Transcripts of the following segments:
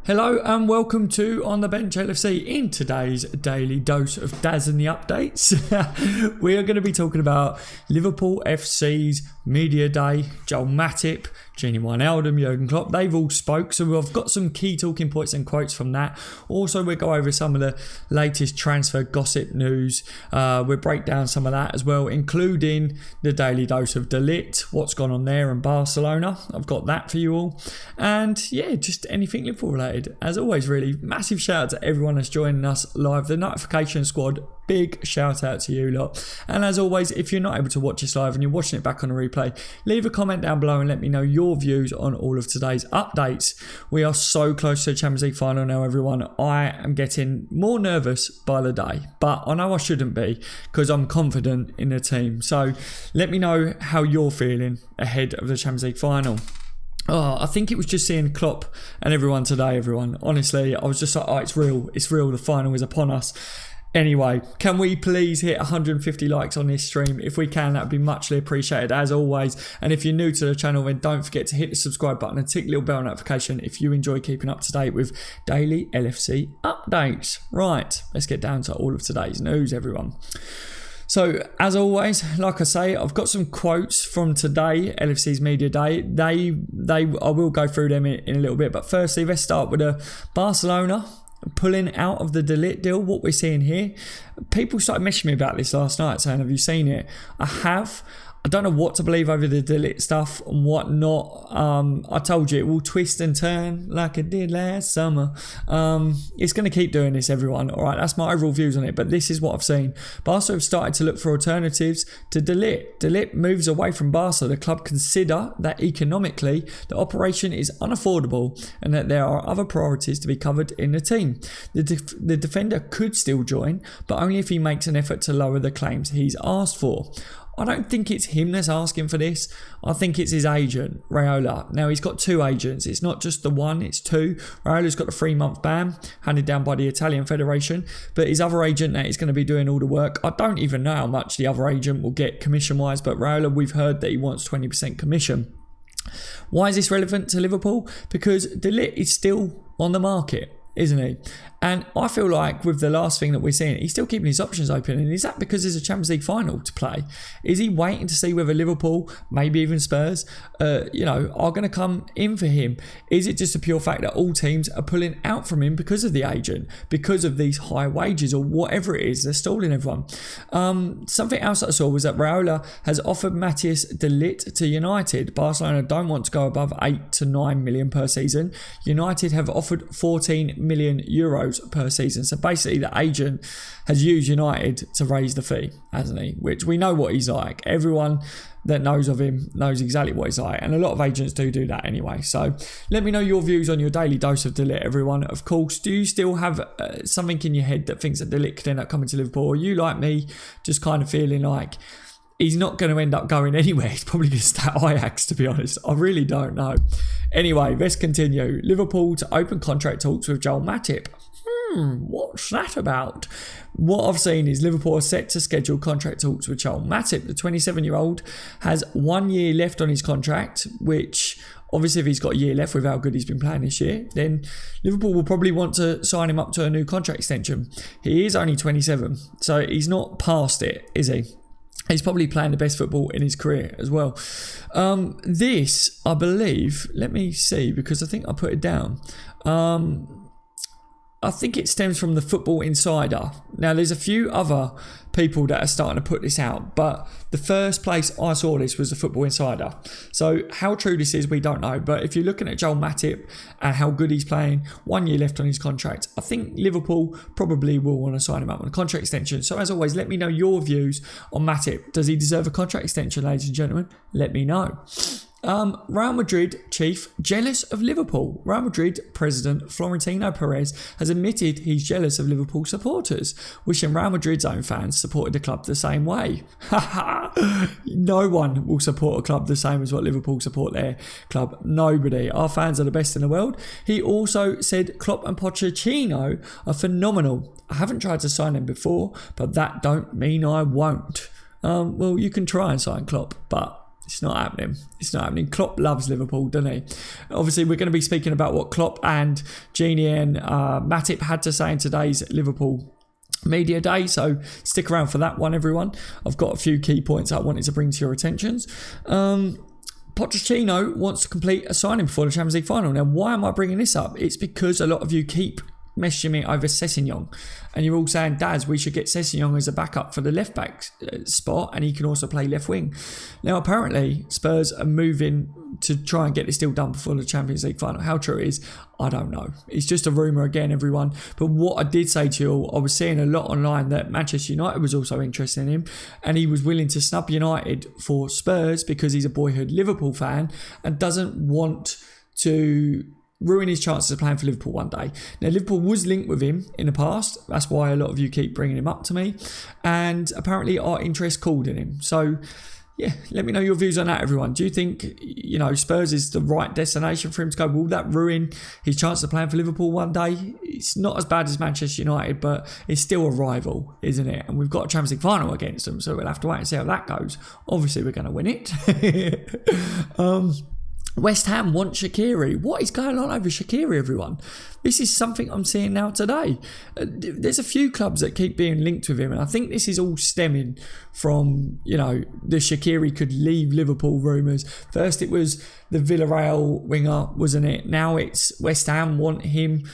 Hello and welcome to On The Bench LFC. In today's daily dose of Daz and the updates, we are going to be talking about Liverpool FC's media day. Joel Matip, Gini Wijnaldum, Jurgen Klopp, they've all spoke, so we've got some key talking points and quotes from that. Also, we'll go over some of the latest transfer gossip news. We'll break down some of that as well, including the daily dose of De Ligt, what's gone on there in Barcelona. I've got that for you all. And yeah, just anything Liverpool related. As always, really, massive shout out to everyone that's joining us live. The notification squad, big shout out to you lot. And as always, if you're not able to watch this live and you're watching it back on a replay, leave a comment down below and let me know your views on all of today's updates. We are so close to the Champions League final now, everyone. I am getting more nervous by the day, but I know I shouldn't be because I'm confident in the team. So let me know how you're feeling ahead of the Champions League final. Oh, I think it was just seeing Klopp and everyone today, everyone. Honestly, I was just like, oh, it's real. It's real. The final is upon us. Anyway, can we please hit 150 likes on this stream? If we can, that would be muchly appreciated as always. And if you're new to the channel, then don't forget to hit the subscribe button and tick the little bell notification if you enjoy keeping up to date with daily LFC updates. Right, let's get down to all of today's news, everyone. So, as always, like I say, I've got some quotes from today, LFC's Media Day. I will go through them in a little bit. But firstly, let's start with Barcelona pulling out of the De Ligt deal. What we're seeing here, people started messaging me about this last night, saying, have you seen it? I have. I don't know what to believe over the De Ligt stuff and what not. I told you it will twist and turn like it did last summer. It's going to keep doing this, everyone. All right, that's my overall views on it, but this is what I've seen. Barca have started to look for alternatives to De Ligt. De Ligt moves away from Barca. The club consider that economically the operation is unaffordable and that there are other priorities to be covered in the team. The defender could still join, but only if he makes an effort to lower the claims he's asked for. I don't think it's him that's asking for this. I think it's his agent, Raiola. Now, he's got two agents. It's not just the one, it's two. Raiola's got a 3-month ban handed down by the Italian Federation, but his other agent that is going to be doing all the work. I don't even know how much the other agent will get commission-wise, but Raiola, we've heard that he wants 20% commission. Why is this relevant to Liverpool? Because De Ligt is still on the market, isn't he? And I feel like with the last thing that we're seeing, he's still keeping his options open. And is that because there's a Champions League final to play? Is he waiting to see whether Liverpool, maybe even Spurs, are going to come in for him? Is it just a pure fact that all teams are pulling out from him because of the agent, because of these high wages or whatever it is? They're stalling everyone. Something else that I saw was that Raiola has offered Mattijs De Lig to United. Barcelona don't want to go above 8 to 9 million per season. United have offered 14 million euros per season. So basically the agent has used United to raise the fee, hasn't he? Which we know what he's like. Everyone that knows of him knows exactly what he's like. And a lot of agents do that anyway. So let me know your views on your daily dose of De Ligt, everyone. Of course, do you still have something in your head that thinks that De Ligt could end up coming to Liverpool? Or are you like me, just kind of feeling like he's not going to end up going anywhere? He's probably going to stay at Ajax, to be honest. I really don't know. Anyway, let's continue. Liverpool to open contract talks with Joel Matip. What's that about? What I've seen is Liverpool are set to schedule contract talks with Joel Matip. The 27-year-old has 1 year left on his contract, which obviously if he's got a year left with how good he's been playing this year, then Liverpool will probably want to sign him up to a new contract extension. He is only 27, so he's not past it, is he? He's probably playing the best football in his career as well. This, I believe, let me see, because I think I put it down. I think it stems from the Football Insider. Now, there's a few other people that are starting to put this out, but the first place I saw this was the Football Insider. So how true this is, we don't know. But if you're looking at Joel Matip and how good he's playing, 1 year left on his contract, I think Liverpool probably will want to sign him up on a contract extension. So as always, let me know your views on Matip. Does he deserve a contract extension, ladies and gentlemen? Let me know. Real Madrid chief jealous of Liverpool. Real Madrid president Florentino Perez has admitted he's jealous of Liverpool supporters, wishing Real Madrid's own fans supported the club the same way. No one will support a club the same as what Liverpool support their club. Nobody. Our fans are the best in the world. He also said Klopp and Pochettino are phenomenal. I haven't tried to sign them before, but that don't mean I won't. Well, you can try and sign Klopp, but It's not happening. It's not happening. Klopp loves Liverpool, doesn't he? Obviously, we're going to be speaking about what Klopp and Genie and Matip had to say in today's Liverpool media day, so stick around for that one, everyone. I've got a few key points I wanted to bring to your attentions. Pochettino wants to complete a signing before the Champions League final. Now, why am I bringing this up? It's because a lot of you keep messaging me over Sessegnon, and you're all saying, Daz, we should get Sessegnon as a backup for the left back spot, and he can also play left wing. Now, apparently, Spurs are moving to try and get this deal done before the Champions League final. How true it is, I don't know. It's just a rumour again, everyone. But what I did say to you all, I was seeing a lot online that Manchester United was also interested in him, and he was willing to snub United for Spurs because he's a boyhood Liverpool fan and doesn't want to ruin his chances of playing for Liverpool one day. Now, Liverpool was linked with him in the past. That's why a lot of you keep bringing him up to me. And apparently our interest called in him. So, yeah, let me know your views on that, everyone. Do you think, Spurs is the right destination for him to go? Will that ruin his chance of playing for Liverpool one day? It's not as bad as Manchester United, but it's still a rival, isn't it? And we've got a Champions League final against them, so we'll have to wait and see how that goes. Obviously, we're going to win it. West Ham want Shaqiri. What is going on over Shaqiri, everyone? This is something I'm seeing now today. There's a few clubs that keep being linked with him, and I think this is all stemming from, the Shaqiri could leave Liverpool rumours. First it was the Villarreal winger, wasn't it? Now it's West Ham want him.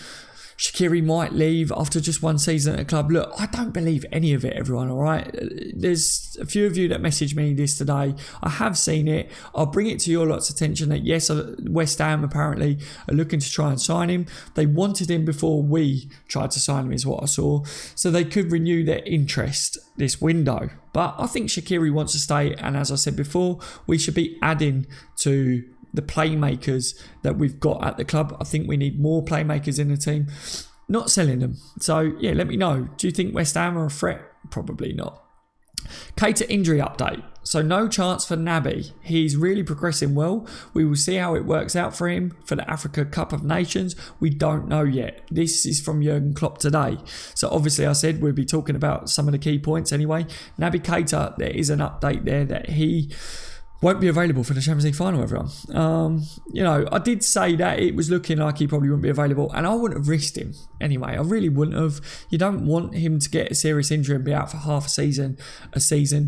Shaqiri might leave after just one season at a club. Look, I don't believe any of it, everyone, all right? There's a few of you that messaged me this today. I have seen it. I'll bring it to your lot's attention that, yes, West Ham apparently are looking to try and sign him. They wanted him before we tried to sign him, is what I saw. So they could renew their interest this window. But I think Shaqiri wants to stay, and as I said before, we should be adding to the playmakers that we've got at the club. I think we need more playmakers in the team, not selling them. So, yeah, let me know. Do you think West Ham are a threat? Probably not. Keïta injury update. So no chance for Nabil. He's really progressing well. We will see how it works out for him for the Africa Cup of Nations. We don't know yet. This is from Jurgen Klopp today. So obviously I said we'll be talking about some of the key points anyway. Nabil Keïta, there is an update there that he won't be available for the Champions League final, everyone. I did say that it was looking like he probably wouldn't be available, and I wouldn't have risked him anyway. I really wouldn't have. You don't want him to get a serious injury and be out for half a season,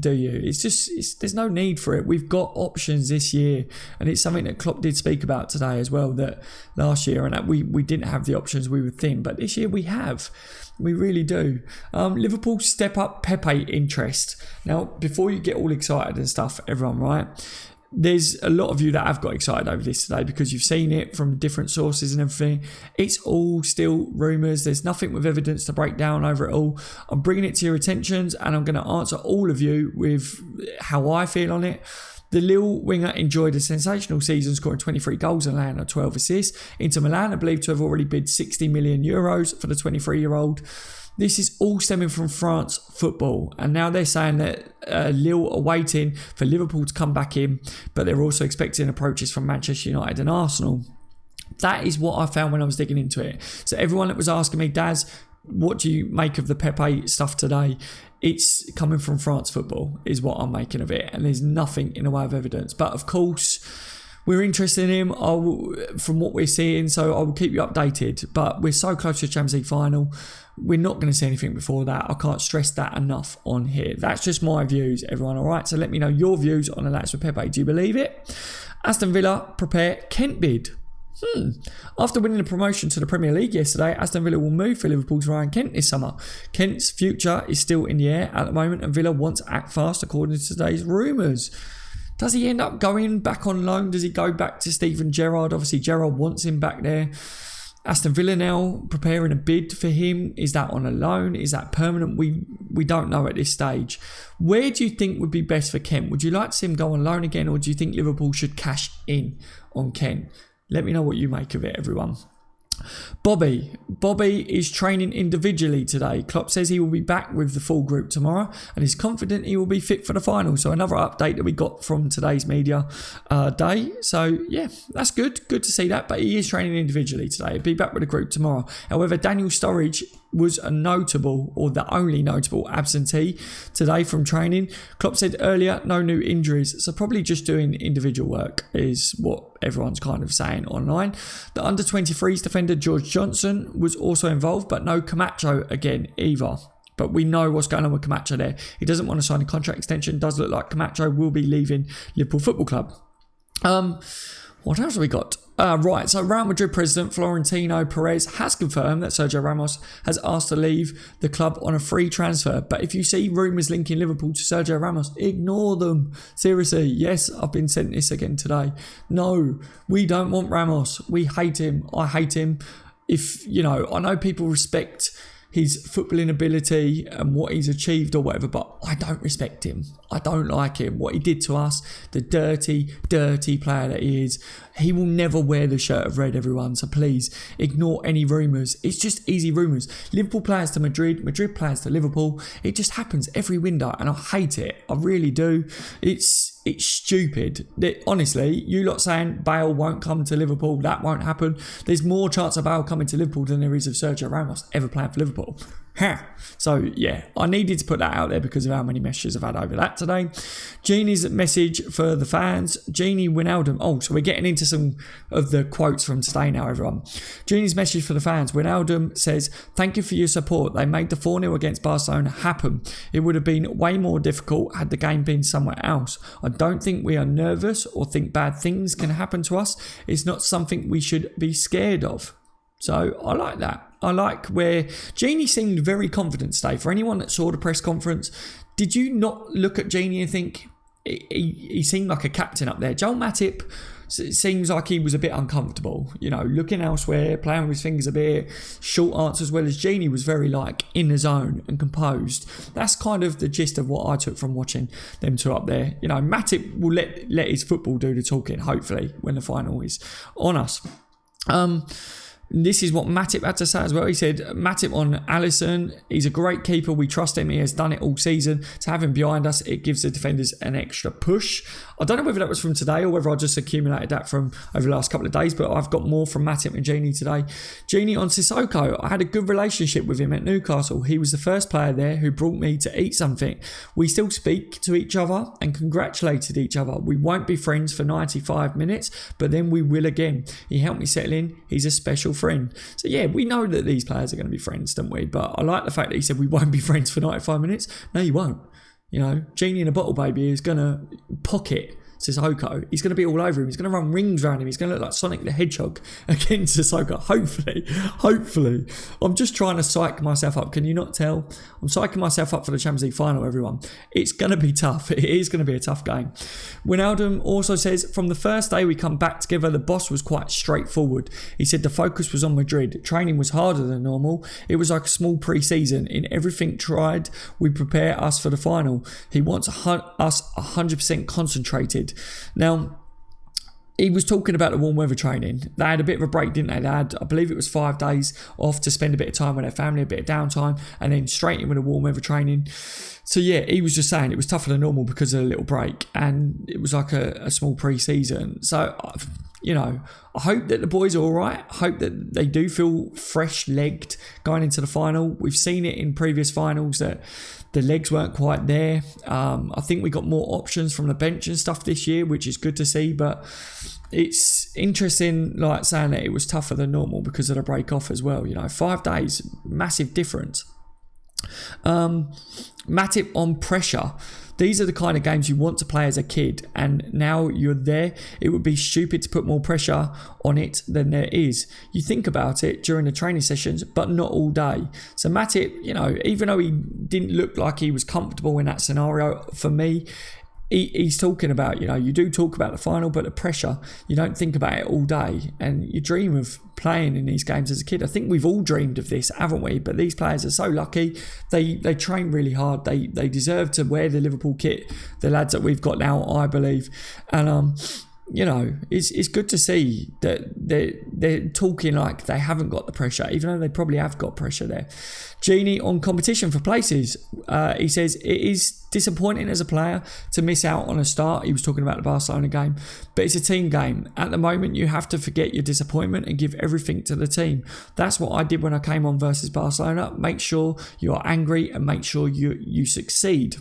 do you? There's no need for it. We've got options this year, and it's something that Klopp did speak about today as well, that last year, and that we didn't have the options, we were thin, but this year we have. We really do. Liverpool step up Pepe interest. Now, before you get all excited and stuff, everyone, right? There's a lot of you that have got excited over this today because you've seen it from different sources and everything. It's all still rumours. There's nothing with evidence to break down over it all. I'm bringing it to your attentions, and I'm going to answer all of you with how I feel on it. The Lille winger enjoyed a sensational season, scoring 23 goals and landing 12 assists. Inter Milan are believed to have already bid 60 million euros for the 23-year-old. This is all stemming from France football, and now they're saying that Lille are waiting for Liverpool to come back in, but they're also expecting approaches from Manchester United and Arsenal. That is what I found when I was digging into it. So everyone that was asking me, Daz, what do you make of the Pepe stuff today? It's coming from France football is what I'm making of it, and there's nothing in the way of evidence. But of course, we're interested in him from what we're seeing, so I will keep you updated. But we're so close to the Champions League final, we're not going to see anything before that. I can't stress that enough on here. That's just my views, everyone, all right? So let me know your views on the latest with Pepe. Do you believe it? Aston Villa prepare Kent bid. After winning the promotion to the Premier League yesterday, Aston Villa will move for Liverpool's Ryan Kent this summer. Kent's future is still in the air at the moment, and Villa wants to act fast according to today's rumours. Does he end up going back on loan? Does he go back to Steven Gerrard? Obviously, Gerrard wants him back there. Aston Villa now preparing a bid for him. Is that on a loan? Is that permanent? We don't know at this stage. Where do you think would be best for Kent? Would you like to see him go on loan again, or do you think Liverpool should cash in on Kent? Let me know what you make of it, everyone. Bobby is training individually today. Klopp says he will be back with the full group tomorrow and is confident he will be fit for the final. So another update that we got from today's media day. So yeah, that's good. Good to see that. But he is training individually today. He'll be back with the group tomorrow. However, Daniel Sturridge was a notable, or the only notable, absentee today from training. Klopp said earlier, no new injuries, so probably just doing individual work is what everyone's kind of saying online. The under-23s defender George Johnson was also involved, but no Camacho again either. But we know what's going on with Camacho there. He doesn't want to sign a contract extension. Does look like Camacho will be leaving Liverpool Football Club. What else have we got? Right, so Real Madrid president Florentino Perez has confirmed that Sergio Ramos has asked to leave the club on a free transfer. But if you see rumours linking Liverpool to Sergio Ramos, ignore them. Seriously, yes, I've been sent this again today. No, we don't want Ramos. We hate him. I hate him. I know people respect his footballing ability and what he's achieved or whatever, but I don't respect him. I don't like him. What he did to us, the dirty, dirty player that he is. He will never wear the shirt of red, everyone. So please ignore any rumours. It's just easy rumours. Liverpool players to Madrid, Madrid players to Liverpool. It just happens every window and I hate it. I really do. It's stupid. Honestly, you lot saying Bale won't come to Liverpool, that won't happen. There's more chance of Bale coming to Liverpool than there is of Sergio Ramos ever playing for Liverpool. So yeah, I needed to put that out there because of how many messages I've had over that today. Genie's message for the fans. Genie Wijnaldum. Oh, so we're getting into some of the quotes from today now, everyone. Genie's message for the fans. Wijnaldum says, thank you for your support. They made the 4-0 against Barcelona happen. It would have been way more difficult had the game been somewhere else. I don't think we are nervous or think bad things can happen to us. It's not something we should be scared of. So I like that. I like where Genie seemed very confident today. For anyone that saw the press conference, did you not look at Genie and think he seemed like a captain up there? Joel Matip seems like he was a bit uncomfortable, looking elsewhere, playing with his fingers a bit, short answers, as well as Genie was very in the zone and composed. That's kind of the gist of what I took from watching them two up there. Matip will let his football do the talking, hopefully, when the final is on us. This is what Matip had to say as well. He said, Matip on Alisson, he's a great keeper. We trust him. He has done it all season. To have him behind us, it gives the defenders an extra push. I don't know whether that was from today or whether I just accumulated that from over the last couple of days, but I've got more from Matip and Genie today. Genie on Sissoko. I had a good relationship with him at Newcastle. He was the first player there who brought me to eat something. We still speak to each other and congratulated each other. We won't be friends for 95 minutes, but then we will again. He helped me settle in. He's a special friend. So yeah, we know that these players are going to be friends, don't we? But I like the fact that he said we won't be friends for 95 minutes. No, you won't. Genie in a bottle baby is going to pocket Sissoko. He's going to be all over him. He's going to run rings around him. He's going to look like Sonic the Hedgehog against Sissoko. Hopefully. I'm just trying to psych myself up. Can you not tell? I'm psyching myself up for the Champions League final, everyone. It's going to be tough. It is going to be a tough game. Wijnaldum also says, from the first day we come back together, the boss was quite straightforward. He said the focus was on Madrid. Training was harder than normal. It was like a small pre-season. In everything tried, we prepare us for the final. He wants us 100% concentrated. Now, he was talking about the warm weather training. They had a bit of a break, didn't they? They had, I believe it was 5 days off to spend a bit of time with their family, a bit of downtime, and then straight in with the warm weather training. So yeah, he was just saying it was tougher than normal because of a little break, and it was like a small pre-season. So, I hope that the boys are all right. I hope that they do feel fresh-legged going into the final. We've seen it in previous finals that the legs weren't quite there. I think we got more options from the bench and stuff this year, which is good to see. But it's interesting, saying that it was tougher than normal because of the break off as well. 5 days, massive difference. Matip on pressure. These are the kind of games you want to play as a kid, and now you're there. It would be stupid to put more pressure on it than there is. You think about it during the training sessions, but not all day. So Matip, even though he didn't look like he was comfortable in that scenario, for me, he's talking about, you do talk about the final, but the pressure, you don't think about it all day, and you dream of playing in these games as a kid. I think we've all dreamed of this, haven't we? But these players are so lucky. They train really hard. They deserve to wear the Liverpool kit, the lads that we've got now, I believe. And it's good to see that they're talking like they haven't got the pressure, even though they probably have got pressure there. Genie on competition for places. He says it is disappointing as a player to miss out on a start. He was talking about the Barcelona game, but it's a team game. At the moment, you have to forget your disappointment and give everything to the team. That's what I did when I came on versus Barcelona. Make sure you're angry and make sure you succeed.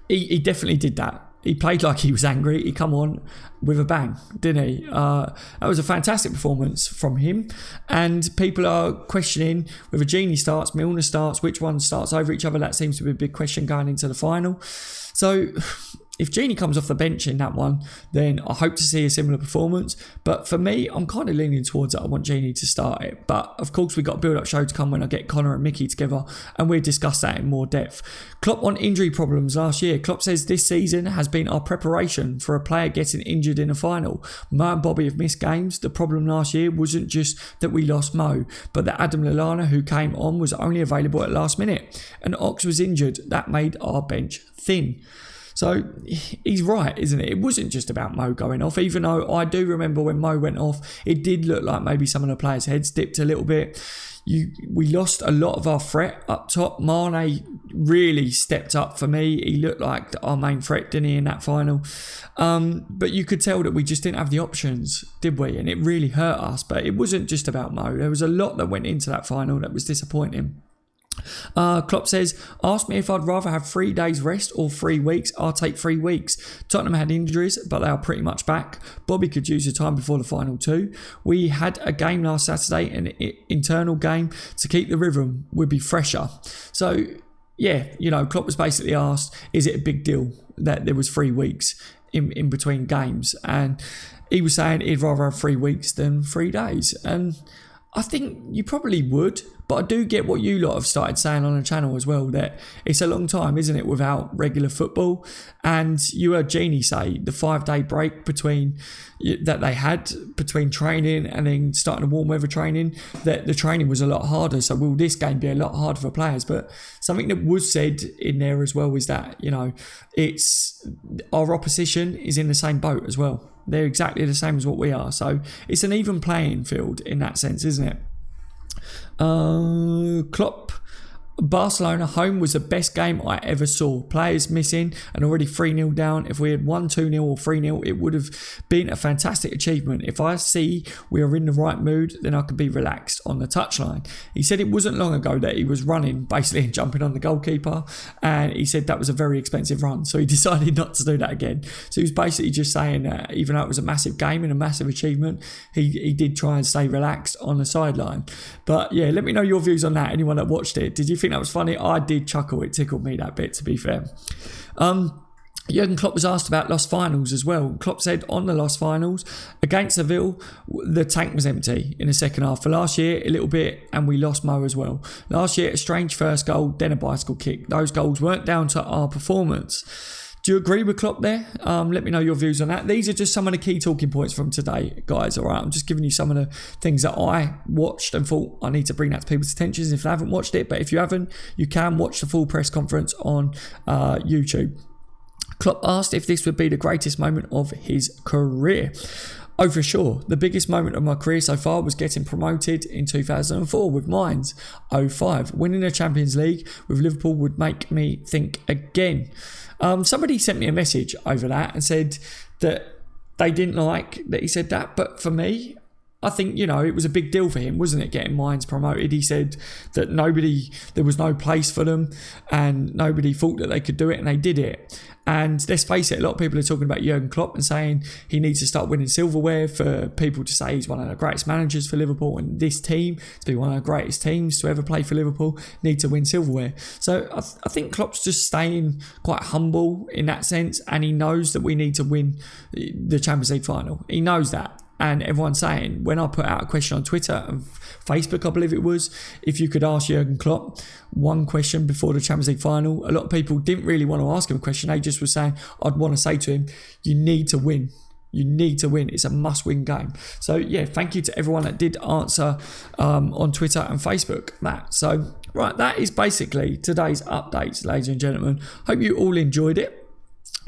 He definitely did that. He played like he was angry. He come on with a bang, didn't he? That was a fantastic performance from him. And people are questioning whether Genie starts, Milner starts, which one starts over each other. That seems to be a big question going into the final. So if Genie comes off the bench in that one, then I hope to see a similar performance. But for me, I'm kind of leaning towards it. I want Genie to start it. But of course, we've got a build-up show to come when I get Connor and Mickey together, and we'll discuss that in more depth. Klopp on injury problems last year. Klopp says this season has been our preparation for a player getting injured in a final. Mo and Bobby have missed games. The problem last year wasn't just that we lost Mo, but that Adam Lallana, who came on, was only available at last minute. And Ox was injured. That made our bench thin. So he's right, isn't it? It wasn't just about Mo going off, even though I do remember when Mo went off, it did look like maybe some of the players' heads dipped a little bit. We lost a lot of our threat up top. Mane really stepped up for me. He looked like our main threat, didn't he, in that final? But you could tell that we just didn't have the options, did we? And it really hurt us. But it wasn't just about Mo. There was a lot that went into that final that was disappointing. Klopp says, ask me if I'd rather have 3 days rest or 3 weeks. I'll take 3 weeks. Tottenham had injuries, but they are pretty much back. Bobby could use the time before the final too. We had a game last Saturday, an internal game to keep the rhythm would be fresher. So yeah, Klopp was basically asked, is it a big deal that there was 3 weeks in between games? And he was saying he'd rather have 3 weeks than 3 days. And I think you probably would, but I do get what you lot have started saying on the channel as well, that it's a long time, isn't it, without regular football. And you heard Genie say the 5-day break that they had between training and then starting the warm weather training, that the training was a lot harder. So will this game be a lot harder for players? But something that was said in there as well is that, it's our opposition is in the same boat as well. They're exactly the same as what we are. So it's an even playing field in that sense, isn't it? Klopp, Barcelona home was the best game I ever saw. Players missing and already 3-0 down. If we had won 2-0 or 3-0, it would have been a fantastic achievement. If I see we are in the right mood, then I can be relaxed on the touchline. He said it wasn't long ago that he was running, basically, and jumping on the goalkeeper. And he said that was a very expensive run. So he decided not to do that again. So he was basically just saying that even though it was a massive game and a massive achievement, he did try and stay relaxed on the sideline. But yeah, let me know your views on that. Anyone that watched it, did you think that was funny? I did chuckle. It tickled me that bit, to be fair. Jurgen Klopp was asked about lost finals as well. Klopp said on the lost finals against Seville, the tank was empty in the second half. For last year, a little bit, and we lost Mo as well. Last year, a strange first goal, then a bicycle kick. Those goals weren't down to our performance. Do you agree with Klopp there? Let me know your views on that. These are just some of the key talking points from today, guys. All right, I'm just giving you some of the things that I watched and thought I need to bring that to people's attention if they haven't watched it. But if you haven't, you can watch the full press conference on YouTube. Klopp asked if this would be the greatest moment of his career. Oh, for sure. The biggest moment of my career so far was getting promoted in 2004 with Mainz. 05. Winning the Champions League with Liverpool would make me think again. Somebody sent me a message over that and said that they didn't like that he said that. But for me, I think, it was a big deal for him, wasn't it, getting Mainz promoted? He said that there was no place for them and nobody thought that they could do it, and they did it. And let's face it, a lot of people are talking about Jurgen Klopp and saying he needs to start winning silverware for people to say he's one of the greatest managers for Liverpool, and this team, to be one of the greatest teams to ever play for Liverpool, need to win silverware. So I think Klopp's just staying quite humble in that sense, and he knows that we need to win the Champions League final. He knows that. And everyone's saying, when I put out a question on Twitter and Facebook, I believe it was, if you could ask Jurgen Klopp one question before the Champions League final, a lot of people didn't really want to ask him a question. They just were saying, I'd want to say to him, you need to win. You need to win. It's a must-win game. So, yeah, thank you to everyone that did answer on Twitter and Facebook that. So, right, that is basically today's updates, ladies and gentlemen. Hope you all enjoyed it.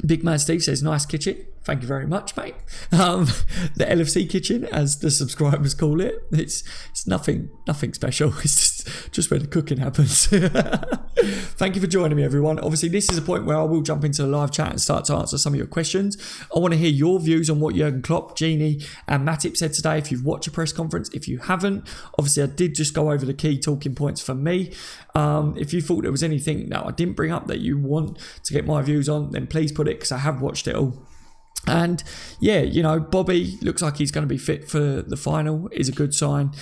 Big Man Steve says, nice kitchen. Thank you very much, mate. The LFC kitchen, as the subscribers call it, it's nothing special. It's just where the cooking happens. Thank you for joining me, everyone. Obviously, this is a point where I will jump into the live chat and start to answer some of your questions. I want to hear your views on what Jurgen Klopp, Genie and Matip said today. If you've watched a press conference, if you haven't, obviously I did just go over the key talking points for me. If you thought there was anything that I didn't bring up that you want to get my views on, then please put it, because I have watched it all. And yeah, you know, Bobby looks like he's going to be fit for the final, is a good sign.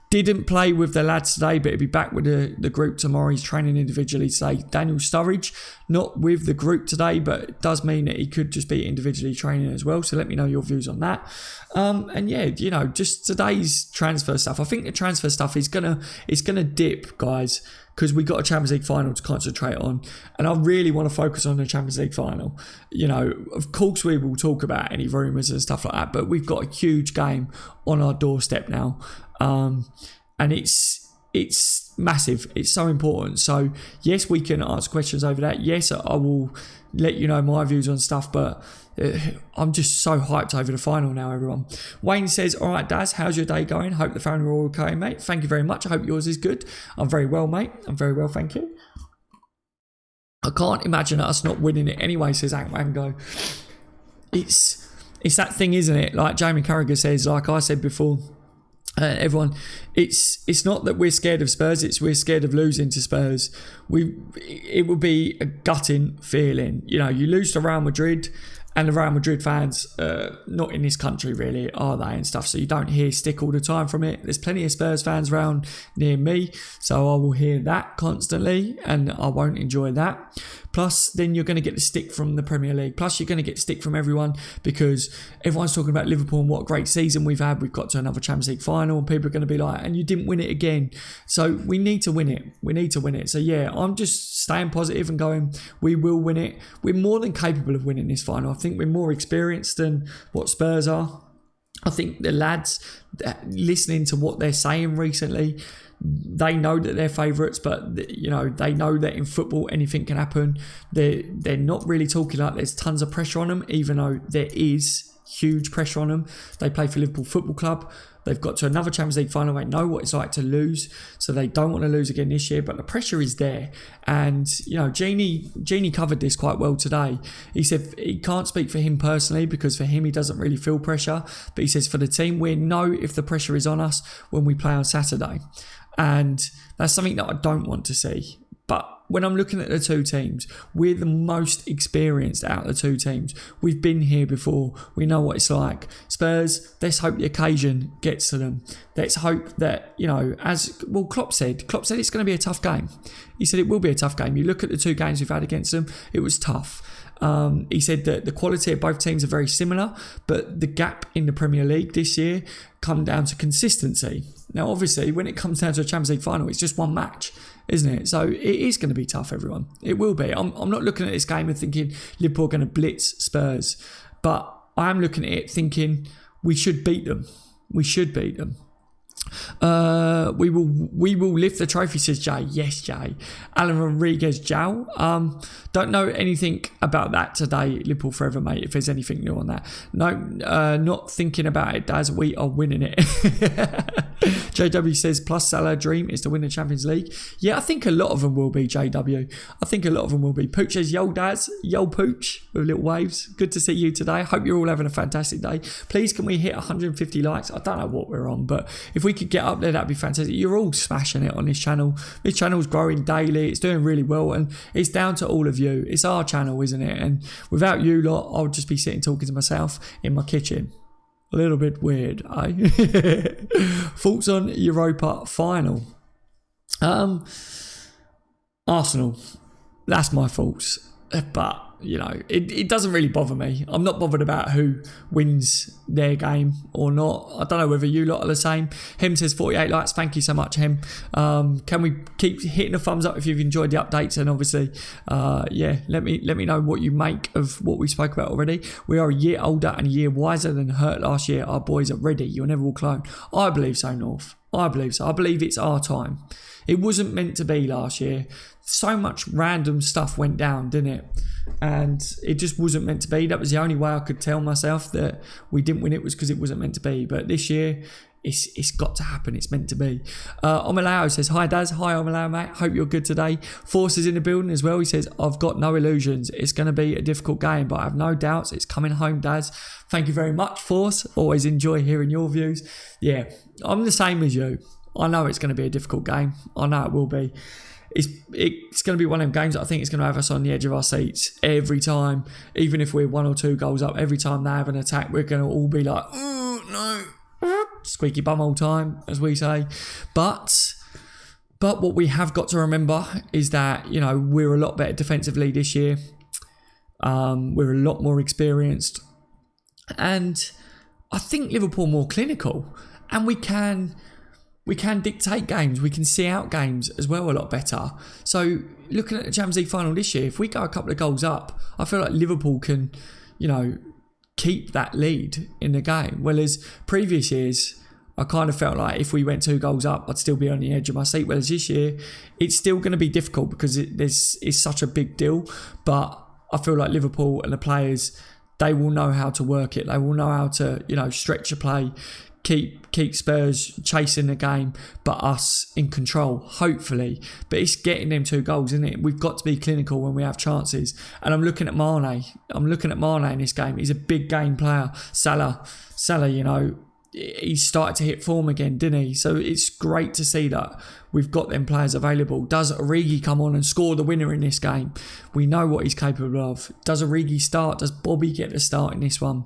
Didn't play with the lads today, but he'll be back with the group tomorrow. He's training individually today. Daniel Sturridge, not with the group today, but it does mean that he could just be individually training as well. So let me know your views on that. And yeah, you know, just today's transfer stuff. I think the transfer stuff is gonna dip, guys, because we got a Champions League final to concentrate on, and I really want to focus on the Champions League final. You know, of course we will talk about any rumours and stuff like that, but we've got a huge game on our doorstep now. And it's massive. It's so important. So yes, we can answer questions over that. Yes, I will let you know my views on stuff, but I'm just so hyped over the final now, everyone. Wayne says, all right, Daz, how's your day going? Hope the family are all okay, mate. Thank you very much. I hope yours is good. I'm very well, mate. I'm very well, thank you. I can't imagine us not winning it anyway, says Ankwango. It's that thing, isn't it? Like Jamie Carragher says, like I said before, everyone, it's not that we're scared of Spurs, it's we're scared of losing to Spurs. It would be a gutting feeling. You know, you lose to Real Madrid, and the Real Madrid fans, not in this country really, are they, and stuff, so you don't hear stick all the time from it. There's plenty of Spurs fans around near me, so I will hear that constantly, and I won't enjoy that. Plus, then you're going to get the stick from the Premier League. Plus, you're going to get stick from everyone, because everyone's talking about Liverpool and what a great season we've had. We've got to another Champions League final, and people are going to be like, and you didn't win it again. So we need to win it. We need to win it. So yeah, I'm just staying positive and going, we will win it. We're more than capable of winning this final. I think we're more experienced than what Spurs are. I think the lads, listening to what they're saying recently, they know that they're favourites, but you know, they know that in football anything can happen. They're not really talking like there's tons of pressure on them, even though there is huge pressure on them. They play for Liverpool Football Club. They've got to another Champions League final. They know what it's like to lose, so they don't want to lose again this year, but the pressure is there. And you know, Genie covered this quite well today. He said he can't speak for him personally, because for him he doesn't really feel pressure, but he says for the team, we know if the pressure is on us when we play on Saturday. And that's something that I don't want to see. But when I'm looking at the two teams, we're the most experienced out of the two teams. We've been here before. We know what it's like. Spurs, let's hope the occasion gets to them. Let's hope that, you know, as well, Klopp said it's going to be a tough game. He said it will be a tough game. You look at the two games we've had against them, it was tough. He said that the quality of both teams are very similar, but the gap in the Premier League this year come down to consistency. Now, obviously, when it comes down to a Champions League final, it's just one match, isn't it? So it is going to be tough, everyone. It will be. I'm not looking at this game and thinking Liverpool are going to blitz Spurs, but I am looking at it thinking we should beat them. We should beat them. We will lift the trophy, says Jay. Yes, Jay. Alan Rodriguez, Jow. Don't know anything about that today, Liverpool forever, mate, if there's anything new on that. No, not thinking about it, Daz. We are winning it. JW says, plus Salah dream is to win the Champions League. Yeah, I think a lot of them will be, JW. I think a lot of them will be. Pooch says, yo, Daz. Yo, Pooch, with little waves. Good to see you today. Hope you're all having a fantastic day. Please, can we hit 150 likes? I don't know what we're on, but if we could get up there, that'd be fantastic. You're all smashing it on this channel. This channel's growing daily. It's doing really well, and it's down to all of you. It's our channel, isn't it? And without you lot, I'll just be sitting talking to myself in my kitchen. A little bit weird, eh? Thoughts on Europa final? Arsenal. That's my thoughts. But you know, it doesn't really bother me. I'm not bothered about who wins their game or not. I don't know whether you lot are the same. Hem says 48 likes. Thank you so much, Hem. Can we keep hitting the thumbs up if you've enjoyed the updates? And obviously, yeah, let me know what you make of what we spoke about already. We are a year older and a year wiser than Hurt last year. Our boys are ready. You'll never walk alone. I believe so, North. I believe so. I believe it's our time. It wasn't meant to be last year. So much random stuff went down, didn't it? And it just wasn't meant to be. That was the only way I could tell myself that we didn't win it, was because it wasn't meant to be. But this year, it's got to happen. It's meant to be. Omalao says, hi Daz. Hi Omalao, mate. Hope you're good today. Force is in the building as well. He says, I've got no illusions. It's going to be a difficult game, but I have no doubts it's coming home, Daz. Thank you very much, Force. Always enjoy hearing your views. Yeah, I'm the same as you. I know it's going to be a difficult game. I know it will be. It's going to be one of them games that I think it's going to have us on the edge of our seats every time. Even if we're 1 or 2 goals up, every time they have an attack, we're going to all be like, oh, no. Squeaky bum all time, as we say. But what we have got to remember is that, you know, we're a lot better defensively this year. We're a lot more experienced. And I think Liverpool are more clinical. And we can dictate games. We can see out games as well a lot better. So looking at the Champions League final this year, if we go a couple of goals up, I feel like Liverpool can, you know, keep that lead in the game. Whereas previous years, I kind of felt like if we went 2 goals up, I'd still be on the edge of my seat. Whereas this year, it's still going to be difficult because it's such a big deal. But I feel like Liverpool and the players, they will know how to work it. They will know how to, you know, stretch a play, keep Spurs chasing the game, but us in control, hopefully. But it's getting them 2 goals, isn't it? We've got to be clinical when we have chances. And I'm looking at Mane. In this game. He's a big game player. Salah, you know, he started to hit form again, didn't he? So it's great to see that we've got them players available. Does Origi come on and score the winner in this game? We know what he's capable of. Does Origi start? Does Bobby get the start in this one?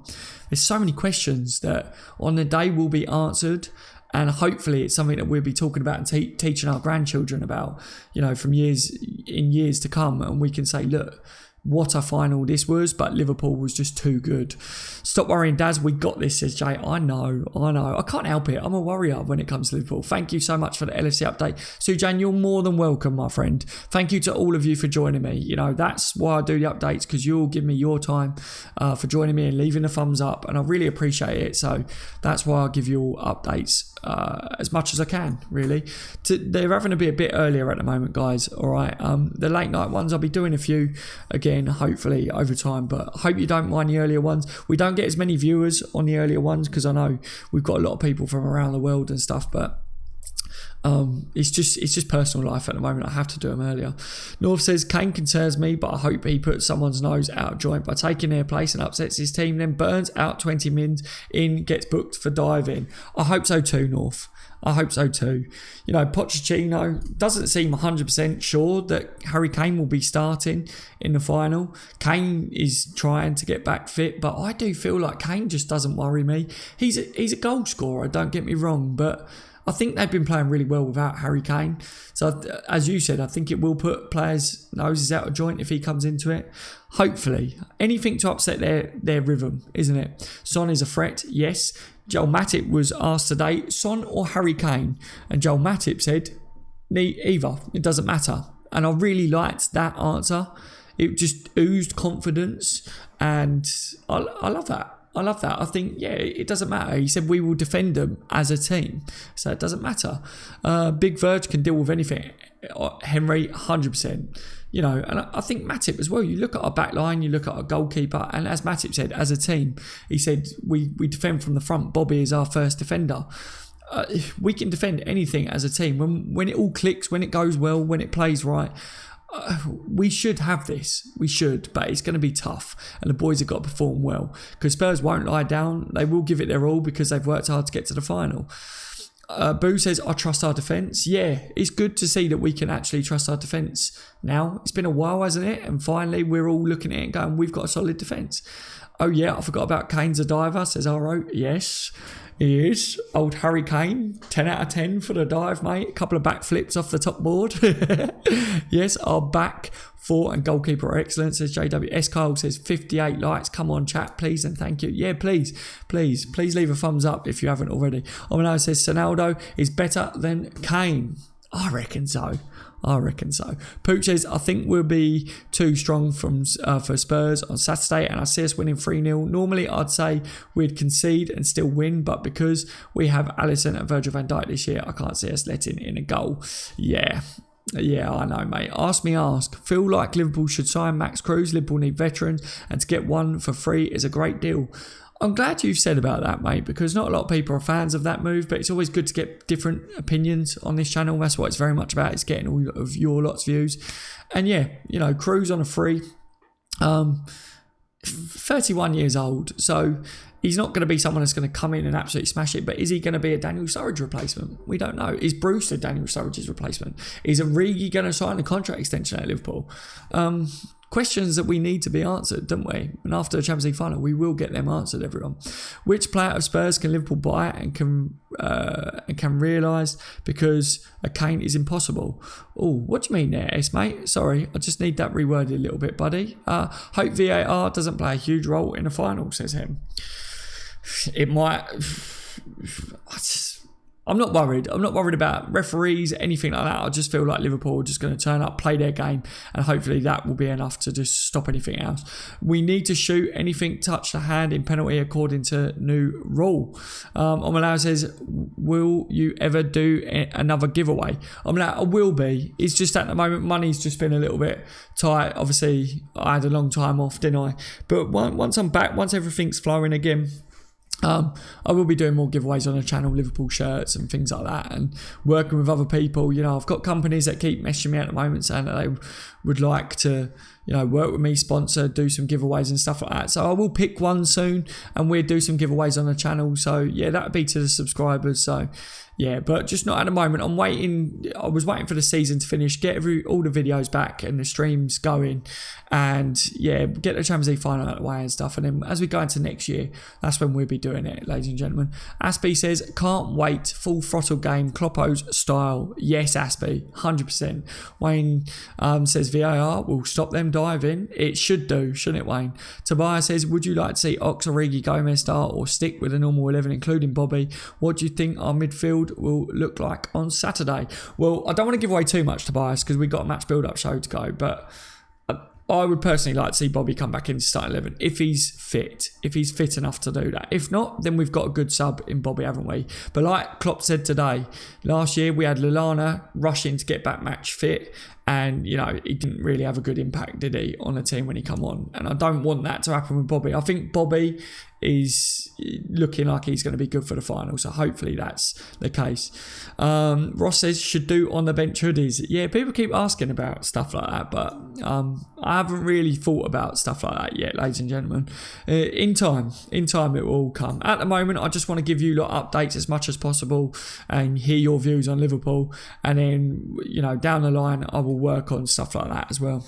There's so many questions that on the day will be answered, and hopefully it's something that we'll be talking about and teaching our grandchildren about, you know, from years to come, and we can say, look, what a final this was, but Liverpool was just too good. Stop worrying, Daz. We got this, says Jay. I know. I can't help it. I'm a worrier when it comes to Liverpool. Thank you so much for the LFC update. Sujan, you're more than welcome, my friend. Thank you to all of you for joining me. You know, that's why I do the updates, because you'll give me your time for joining me and leaving a thumbs up, and I really appreciate it. So that's why I give you all updates as much as I can, really. They're having to be a bit earlier at the moment, guys. All right. The late night ones, I'll be doing a few again, hopefully over time, but I hope you don't mind the earlier ones. We don't get as many viewers on the earlier ones because I know we've got a lot of people from around the world and stuff, but it's just personal life at the moment. I have to do them earlier. North says, Kane concerns me, but I hope he puts someone's nose out of joint by taking their place and upsets his team, then burns out 20 mins in, gets booked for diving. I hope so too, North. I hope so too. You know, Pochettino doesn't seem 100% sure that Harry Kane will be starting in the final. Kane is trying to get back fit, but I do feel like Kane just doesn't worry me. He's a goal scorer, don't get me wrong, but I think they've been playing really well without Harry Kane. So, as you said, I think it will put players' noses out of joint if he comes into it. Hopefully. Anything to upset their rhythm, isn't it? Son is a threat, yes. Joel Matip was asked today, Son or Harry Kane? And Joel Matip said, either. It doesn't matter. And I really liked that answer. It just oozed confidence. And I love that. I think, yeah, it doesn't matter. He said we will defend them as a team. So it doesn't matter. Big Verge can deal with anything. Henry, 100%. You know, and I think Matip as well. You look at our back line, you look at our goalkeeper, and as Matip said, as a team, he said we defend from the front. Bobby is our first defender. We can defend anything as a team. When it all clicks, when it goes well, when it plays right, we should have this. We should, but it's going to be tough, and the boys have got to perform well because Spurs won't lie down. They will give it their all because they've worked hard to get to the final. Boo says, I trust our defence. Yeah, it's good to see that we can actually trust our defence now. It's been a while, hasn't it? And finally, we're all looking at it and going, we've got a solid defence. Oh yeah, I forgot about Kane's a diver, says Aro. Yes, he is. Old Harry Kane, 10 out of 10 for the dive, mate. A couple of backflips off the top board. Yes, our back, four and goalkeeper are excellent, says JW. S. Kyle says 58 likes. Come on, chat, please and thank you. Yeah, please leave a thumbs up if you haven't already. Omino says Ronaldo is better than Kane. I reckon so. I reckon so. Pooch says, I think we'll be too strong for Spurs on Saturday, and I see us winning 3-0. Normally, I'd say we'd concede and still win, but because we have Alisson and Virgil van Dijk this year, I can't see us letting in a goal. Yeah, I know, mate. Ask. Feel like Liverpool should sign Max Cruz. Liverpool need veterans, and to get one for free is a great deal. I'm glad you've said about that, mate, because not a lot of people are fans of that move, but it's always good to get different opinions on this channel. That's what it's very much about. It's getting all of your lot's views. And yeah, Cruz on a free, 31 years old, so he's not going to be someone that's going to come in and absolutely smash it, but is he going to be a Daniel Sturridge replacement? We don't know. Is Bruce a Daniel Sturridge's replacement? Is Origi going to sign a contract extension at Liverpool? Questions that we need to be answered, don't we? And after the Champions League final, we will get them answered, everyone. Which player of Spurs can Liverpool buy and can realise because a Kane is impossible? Oh, what do you mean there, S, mate? Sorry, I just need that reworded a little bit, buddy. Hope VAR doesn't play a huge role in the final, says him. It might... I'm not worried. I'm not worried about referees, anything like that. I just feel like Liverpool are just going to turn up, play their game, and hopefully that will be enough to just stop anything else. We need to shoot anything touch the hand in penalty according to new rule. Omalao says, will you ever do another giveaway? I will be. It's just at the moment, money's just been a little bit tight. Obviously, I had a long time off, didn't I? But once I'm back, once everything's flowing again, I will be doing more giveaways on the channel, Liverpool shirts and things like that, and working with other people. I've got companies that keep messaging me at the moment saying that they would like to, work with me, sponsor, do some giveaways and stuff like that. So I will pick one soon and we'll do some giveaways on the channel. So yeah, that would be to the subscribers. So yeah, but just not at the moment. I was waiting for the season to finish, get all the videos back and the streams going, and yeah, get the Champions League final out of the way and stuff. And then as we go into next year, that's when we'll be doing it, ladies and gentlemen. Aspie says, can't wait, full throttle game, Kloppo's style. Yes, Aspie, 100%. Wayne says VAR will stop them diving. It should do, shouldn't it, Wayne? Tobias says, would you like to see Ox, Origi, Gomez start or stick with a normal 11, including Bobby? What do you think our midfield will look like on Saturday? Well, I don't want to give away too much, Tobias, because we've got a match build-up show to go, but I would personally like to see Bobby come back into starting 11 if he's fit enough to do that. If not, then we've got a good sub in Bobby, haven't we? But like Klopp said today, last year we had Lallana rushing to get back match fit, and he didn't really have a good impact, did he, on the team when he come on? And I don't want that to happen with Bobby. I think Bobby is looking like he's going to be good for the final, so hopefully that's the case. Ross says, should do on the bench hoodies. Yeah, people keep asking about stuff like that, but I haven't really thought about stuff like that yet, ladies and gentlemen. In time it will all come. At the moment, I just want to give you updates as much as possible and hear your views on Liverpool, and then down the line I will work on stuff like that as well.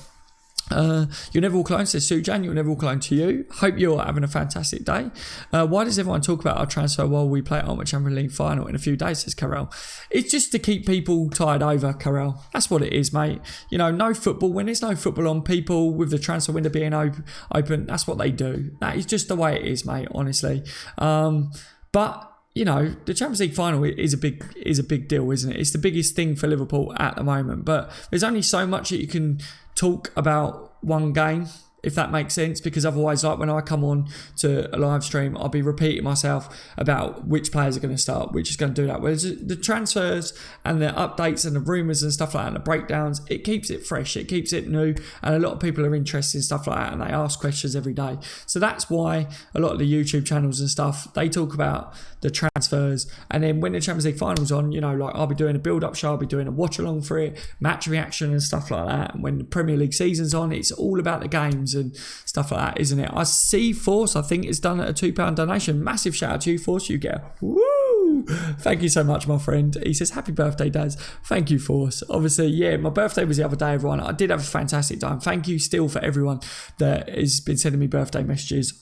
You're never all clone, says Sujan. You're never all clone to you. Hope you're having a fantastic day. Why does everyone talk about our transfer while we play Ultimate Champions League final in a few days, says Carell? It's just to keep people tied over, Carell. That's what it is, mate. No football. When there's no football on, people with the transfer window being open, that's what they do. That is just the way it is, mate, honestly. But the Champions League final is a big deal, isn't it? It's the biggest thing for Liverpool at the moment. But there's only so much that you can talk about one game, if that makes sense, because otherwise, like when I come on to a live stream, I'll be repeating myself about which players are going to start, which is going to do that. Whereas the transfers and the updates and the rumours and stuff like that, and the breakdowns, it keeps it fresh, it keeps it new, and a lot of people are interested in stuff like that, and they ask questions every day. So that's why a lot of the YouTube channels and stuff, they talk about the transfers, and then when the Champions League final's on, I'll be doing a build-up show, I'll be doing a watch-along for it, match reaction and stuff like that. And when the Premier League season's on, it's all about the games and stuff like that, isn't it? I see Force, I think, it's done at a £2 donation. Massive shout out to you, Force. You get a woo! Thank you so much, my friend. He says, happy birthday, Daz. Thank you, Force. Obviously, yeah, my birthday was the other day, everyone. I did have a fantastic time. Thank you still for everyone that has been sending me birthday messages.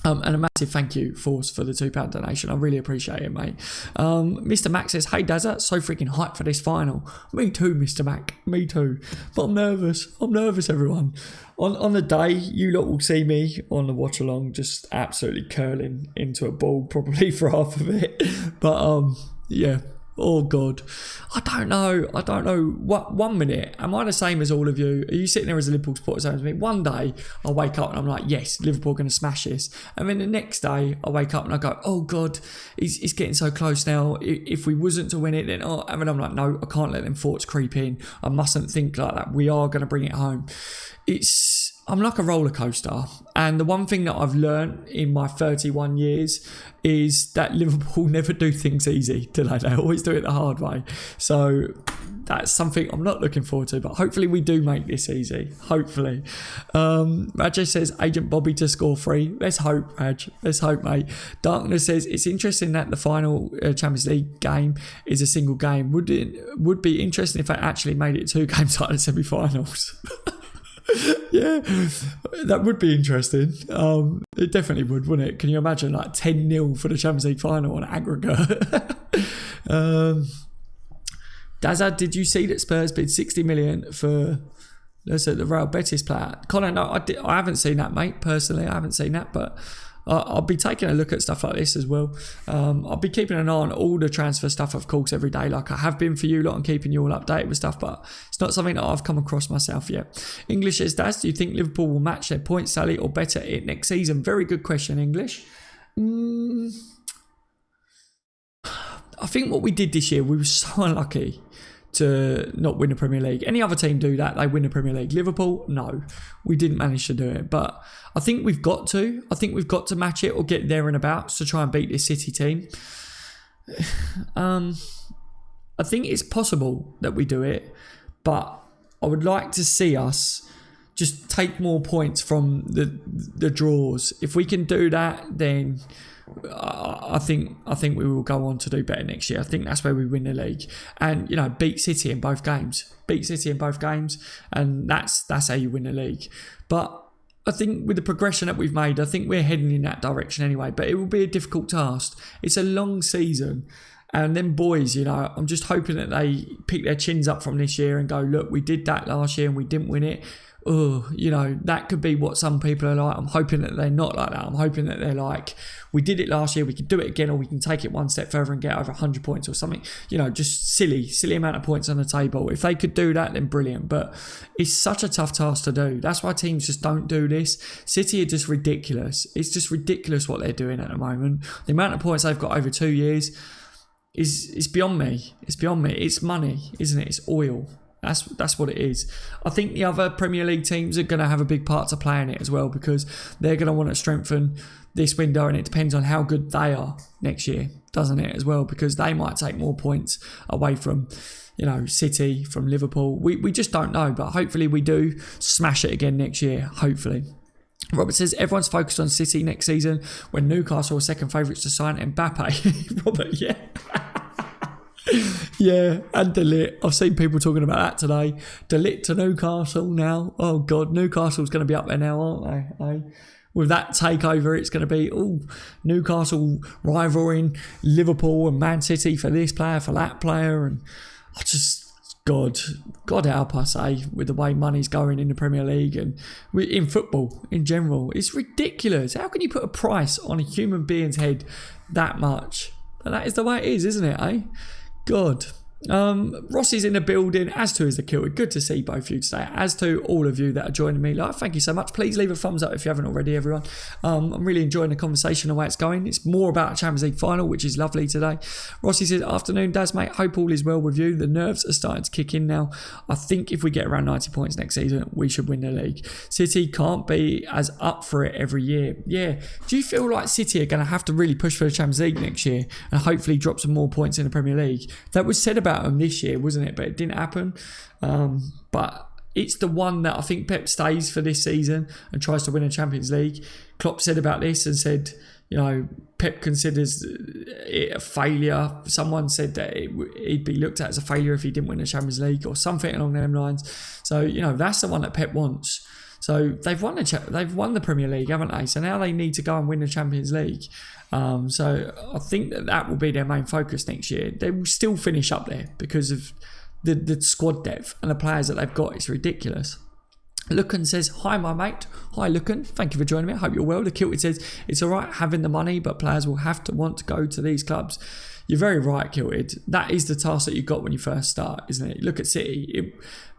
And a massive thank you, Force, for the £2 donation. I really appreciate it, mate. Mr. Mac says, hey, Dazza, so freaking hyped for this final. Me too, Mr. Mac. Me too. But I'm nervous. I'm nervous, everyone. On the day, you lot will see me on the watch-along just absolutely curling into a ball, probably for half of it. But, yeah, Oh God, I don't know. What 1 minute am I the same as all of you? Are you sitting there as a Liverpool supporter saying to me, one day I wake up and I'm like, yes, Liverpool are going to smash this, and then the next day I wake up and I go, oh God, it's getting so close now. If we wasn't to win it, then and then I'm like, no, I can't let them thoughts creep in. I mustn't think like that. We are going to bring it home. I'm like a roller coaster, and the one thing that I've learned in my 31 years is that Liverpool never do things easy, do they? They always do it the hard way. So that's something I'm not looking forward to, but hopefully we do make this easy. Hopefully. Raj says Agent Bobby to score 3. Let's hope, Raj. Let's hope, mate. Darkness says it's interesting that the final Champions League game is a single game. Would be interesting if they actually made it 2 games like the semi-finals. Yeah, that would be interesting. It definitely would, wouldn't it? Can you imagine like 10-0 for the Champions League final on aggregate? Dazza, did you see that Spurs bid 60 million for the Real Betis player? Colin, no, I haven't seen that, mate. Personally, I haven't seen that, but I'll be taking a look at stuff like this as well. I'll be keeping an eye on all the transfer stuff, of course, every day, like I have been for you lot, and keeping you all updated with stuff, but it's not something that I've come across myself yet. English says, Daz, do you think Liverpool will match their points tally or better it next season? Very good question, English. I think what we did this year, we were so unlucky to not win the Premier League. Any other team do that, they win the Premier League. Liverpool, no, we didn't manage to do it, but I think we've got to. I think we've got to match it or get there and abouts to try and beat this City team. I think it's possible that we do it, but I would like to see us just take more points from the draws. If we can do that, then I think we will go on to do better next year. I think that's where we win the league, and beat City in both games. And that's how you win the league. But I think with the progression that we've made, I think we're heading in that direction anyway. But it will be a difficult task. It's a long season. And then boys, I'm just hoping that they pick their chins up from this year and go, look, we did that last year and we didn't win it. That could be what some people are like. I'm hoping that they're not like that. I'm hoping that they're like, we did it last year, we can do it again, or we can take it one step further and get over 100 points or something. Just silly amount of points on the table. If they could do that, then brilliant. But it's such a tough task to do. That's why teams just don't do this. City are just ridiculous. It's just ridiculous what they're doing at the moment. The amount of points they've got over 2 years is beyond me. It's beyond me. It's money, isn't it? It's oil. That's what it is. I think the other Premier League teams are going to have a big part to play in it as well, because they're going to want to strengthen this window, and it depends on how good they are next year, doesn't it, as well, because they might take more points away from City, from Liverpool. We just don't know, but hopefully we do smash it again next year, hopefully. Robert says, everyone's focused on City next season when Newcastle are second favourites to sign Mbappe. Robert, yeah. Yeah, and De Ligt. I've seen people talking about that today. De Ligt to Newcastle now. Oh God, Newcastle's going to be up there now, aren't they? With that takeover, it's going to be Newcastle rivaling Liverpool and Man City for this player, for that player, and I just God help us, with the way money's going in the Premier League and in football in general. It's ridiculous. How can you put a price on a human being's head that much? But that is the way it is, isn't it, God. Rossi's in the building, as to is the Kilted. Good to see both of you today, as to all of you that are joining me. Thank you so much. Please leave a thumbs up if you haven't already, everyone. I'm really enjoying the conversation and the way it's going. It's more about a Champions League final, which is lovely today. Rossi says, afternoon, Daz, mate. Hope all is well with you. The nerves are starting to kick in now. I think if we get around 90 points next season, we should win the league. City can't be as up for it every year. Yeah. Do you feel like City are going to have to really push for the Champions League next year and hopefully drop some more points in the Premier League? That was said about them this year, wasn't it? But it didn't happen. But it's the one that I think Pep stays for this season and tries to win a Champions League. Klopp said about this and said, Pep considers it a failure. Someone said that he'd be looked at as a failure if he didn't win the Champions League or something along them lines. So, that's the one that Pep wants. So they've won the Premier League, haven't they? So now they need to go and win the Champions League. So I think that will be their main focus next year. They will still finish up there because of the squad depth and the players that they've got. It's ridiculous. Lucan says, hi my mate. Hi Lucan, thank you for joining me. I hope you're well. The Kilted says, it's alright having the money, but players will have to want to go to these clubs. You're very right, Kilted. That is the task that you got when you first start, isn't it? Look at City.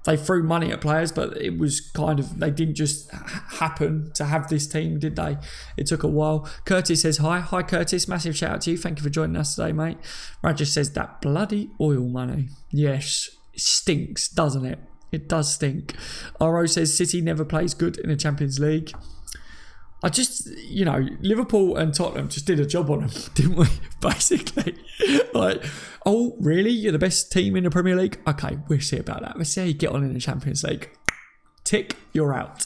They threw money at players, but it was kind of, they didn't just happen to have this team, did they? It took a while. Curtis says, hi. Hi Curtis, massive shout out to you. Thank you for joining us today, mate. Rajesh says, that bloody oil money. Yes, it stinks, doesn't it? It does stink. RO says City never plays good in the Champions League. I just, Liverpool and Tottenham just did a job on them, didn't we? Basically. Like, oh, really? You're the best team in the Premier League? Okay, we'll see about that. Let's see how you get on in the Champions League. Tick, you're out.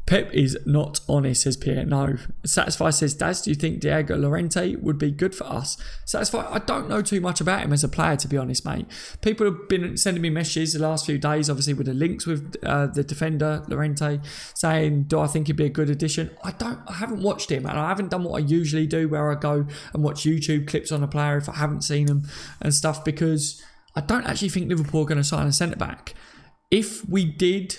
Pep is not honest, says Pierre. No. Satisfy says, Daz, do you think Diego Llorente would be good for us? Satisfy, I don't know too much about him as a player, to be honest, mate. People have been sending me messages the last few days, obviously with the links with the defender, Llorente, saying, do I think he'd be a good addition? I haven't watched him, and I haven't done what I usually do, where I go and watch YouTube clips on a player if I haven't seen him and stuff, because I don't actually think Liverpool are going to sign a centre-back. If we did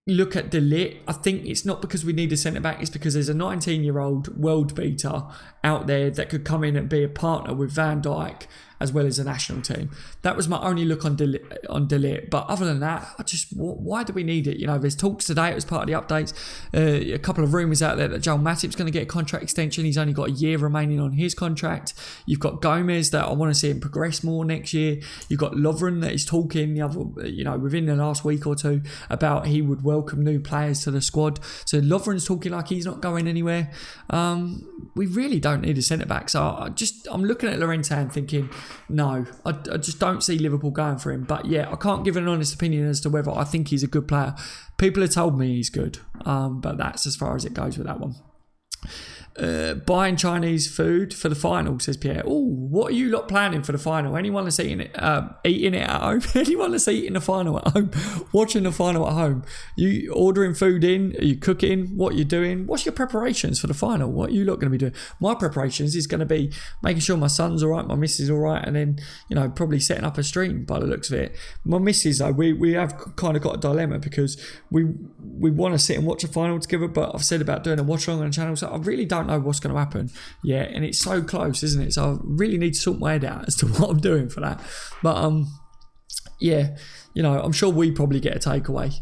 look at De Ligt, I think it's not because we need a centre-back, it's because there's a 19-year-old world beater out there that could come in and be a partner with Van Dijk as well as a national team. That was my only look on De Ligt. But other than that, why do we need it? There's talks today, it was part of the updates, a couple of rumours out there that Joel Matip's going to get a contract extension. He's only got a year remaining on his contract. You've got Gomez that I want to see him progress more next year. You've got Lovren that is talking within the last week or two about he would welcome new players to the squad. So Lovren's talking like he's not going anywhere. We really don't need a centre-back. So I'm looking at Llorente and thinking, no, I just don't see Liverpool going for him. But yeah, I can't give an honest opinion as to whether I think he's a good player. People have told me he's good, but that's as far as it goes with that one. Buying Chinese food for the final, says Pierre. Oh, what are you lot planning for the final? Anyone that's eating it at home? Anyone that's eating the final at home? Watching the final at home? You ordering food in? Are you cooking? What are you doing? What's your preparations for the final? What are you lot going to be doing? My preparations is going to be making sure my son's all right, my missus all right, and then, probably setting up a stream by the looks of it. My missus, though, we have kind of got a dilemma because we want to sit and watch a final together, but I've said about doing a watch along on the channel, so I really don't know what's going to happen. Yeah, and it's so close, isn't it? So I really need to sort my head out as to what I'm doing for that. But yeah, I'm sure we probably get a takeaway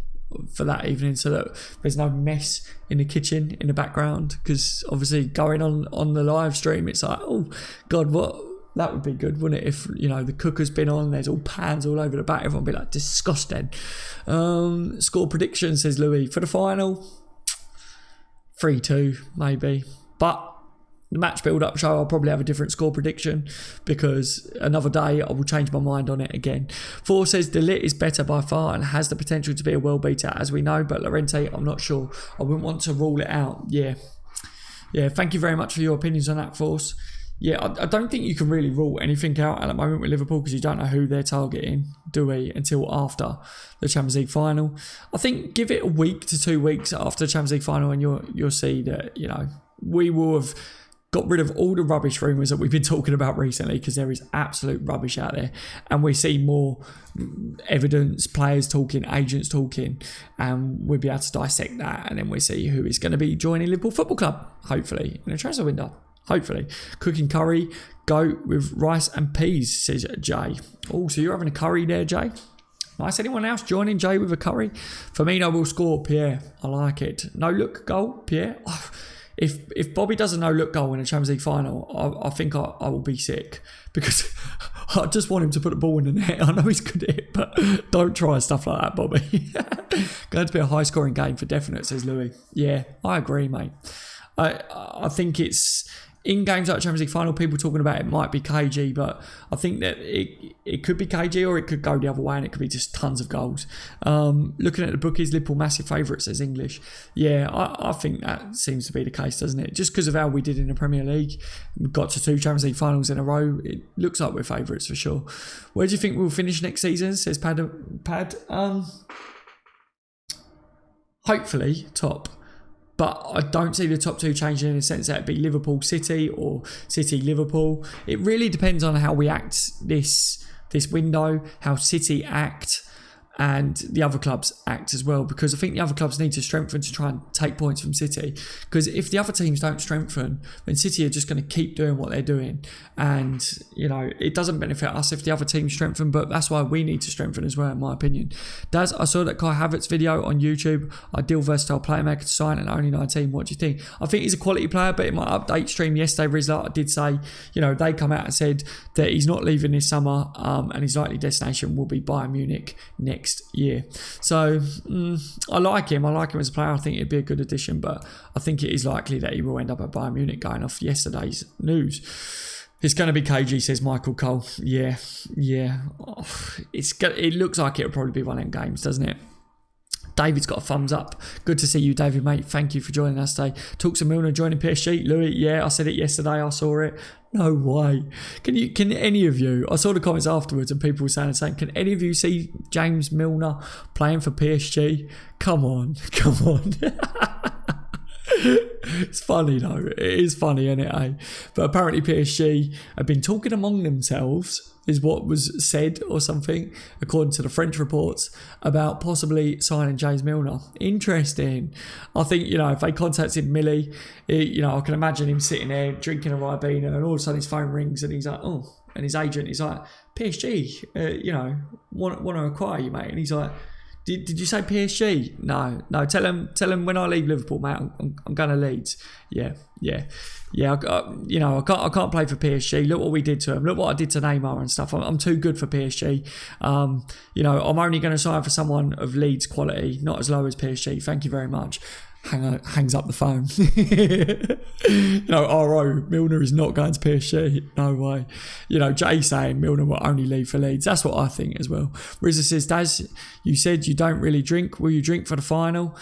for that evening so that there's no mess in the kitchen in the background, because obviously going on the live stream, it's like, oh god, what, that would be good, wouldn't it, if the cooker's been on, there's all pans all over the back, everyone would be like, disgusting. Score prediction, says Louis, for the final 3-2 maybe, but the match build-up show, I'll probably have a different score prediction, because another day I will change my mind on it again. 4 says De Ligt is better by far and has the potential to be a world beater, as we know, but Llorente, I'm not sure. I wouldn't want to rule it out. Yeah, thank you very much for your opinions on that, Force. Yeah, I don't think you can really rule anything out at the moment with Liverpool, because you don't know who they're targeting, do we, until after the Champions League final. I think give it a week to 2 weeks after the Champions League final, and you'll see that, we will have got rid of all the rubbish rumours that we've been talking about recently, because there is absolute rubbish out there, and we see more evidence, players talking, agents talking, and we'll be able to dissect that, and then we'll see who is going to be joining Liverpool Football Club, hopefully, in a transfer window. Hopefully. Cooking curry, goat with rice and peas, says Jay. Oh, so you're having a curry there, Jay? Nice. Anyone else joining Jay with a curry? Firmino will score, Pierre. I like it. No look goal, Pierre. Oh, if Bobby does a no look goal in a Champions League final, I think I will be sick, because I just want him to put the ball in the net. I know he's good at it, but don't try stuff like that, Bobby. Going to be a high scoring game for definite, says Louis. Yeah, I agree, mate. I think it's in games like Champions League final, people talking about it might be KG, but I think that it could be KG, or it could go the other way and it could be just tons of goals. Looking at the bookies, Liverpool massive favourite, says English. Yeah, I think that seems to be the case, doesn't it? Just because of how we did in the Premier League, we got to 2 Champions League finals in a row, it looks like we're favourites for sure. Where do you think we'll finish next season, says Pad? Hopefully top. But I don't see the top 2 changing in the sense that it'd be Liverpool City or City Liverpool. It really depends on how we act this window, how City act, and the other clubs act as well, because I think the other clubs need to strengthen to try and take points from City, because if the other teams don't strengthen, then City are just going to keep doing what they're doing, and it doesn't benefit us if the other teams strengthen, but that's why we need to strengthen as well, in my opinion. Daz, I saw that Kai Havertz video on YouTube, ideal versatile playmaker to sign and only 19. What do you think? I think he's a quality player, but in my update stream yesterday, Rizla, I did say, they come out and said that he's not leaving this summer, and his likely destination will be Bayern Munich next year. So I like him as a player. I think it'd be a good addition, but I think it is likely that he will end up at Bayern Munich, going off yesterday's news. It's going to be KG, says Michael Cole. Yeah. Oh, it looks like it'll probably be one of them games, doesn't it? David's got a thumbs up. Good to see you, David, mate. Thank you for joining us today. Talks of Milner joining PSG. Louis, yeah, I said it yesterday. I saw it. No way. Can any of you, I saw the comments afterwards and people were saying the same, can any of you see James Milner playing for PSG? Come on. It's funny though. It is funny, isn't it, eh? But apparently PSG have been talking among themselves, is what was said or something, according to the French reports, about possibly signing James Milner. Interesting. I think, if they contacted Millie, I can imagine him sitting there drinking a Ribena and all of a sudden his phone rings and he's like, oh, and his agent is like, PSG, want to acquire you, mate. And he's like, Did you say PSG? No. Tell him when I leave Liverpool, mate. I'm going to Leeds. Yeah. I can't play for PSG. Look what we did to him. Look what I did to Neymar and stuff. I'm too good for PSG. I'm only going to sign for someone of Leeds quality, not as low as PSG. Thank you very much. Hangs up the phone. RO, Milner is not going to PSG. No way. Jay saying Milner will only leave for Leeds. That's what I think as well. Rizza says, Daz, you said you don't really drink. Will you drink for the final?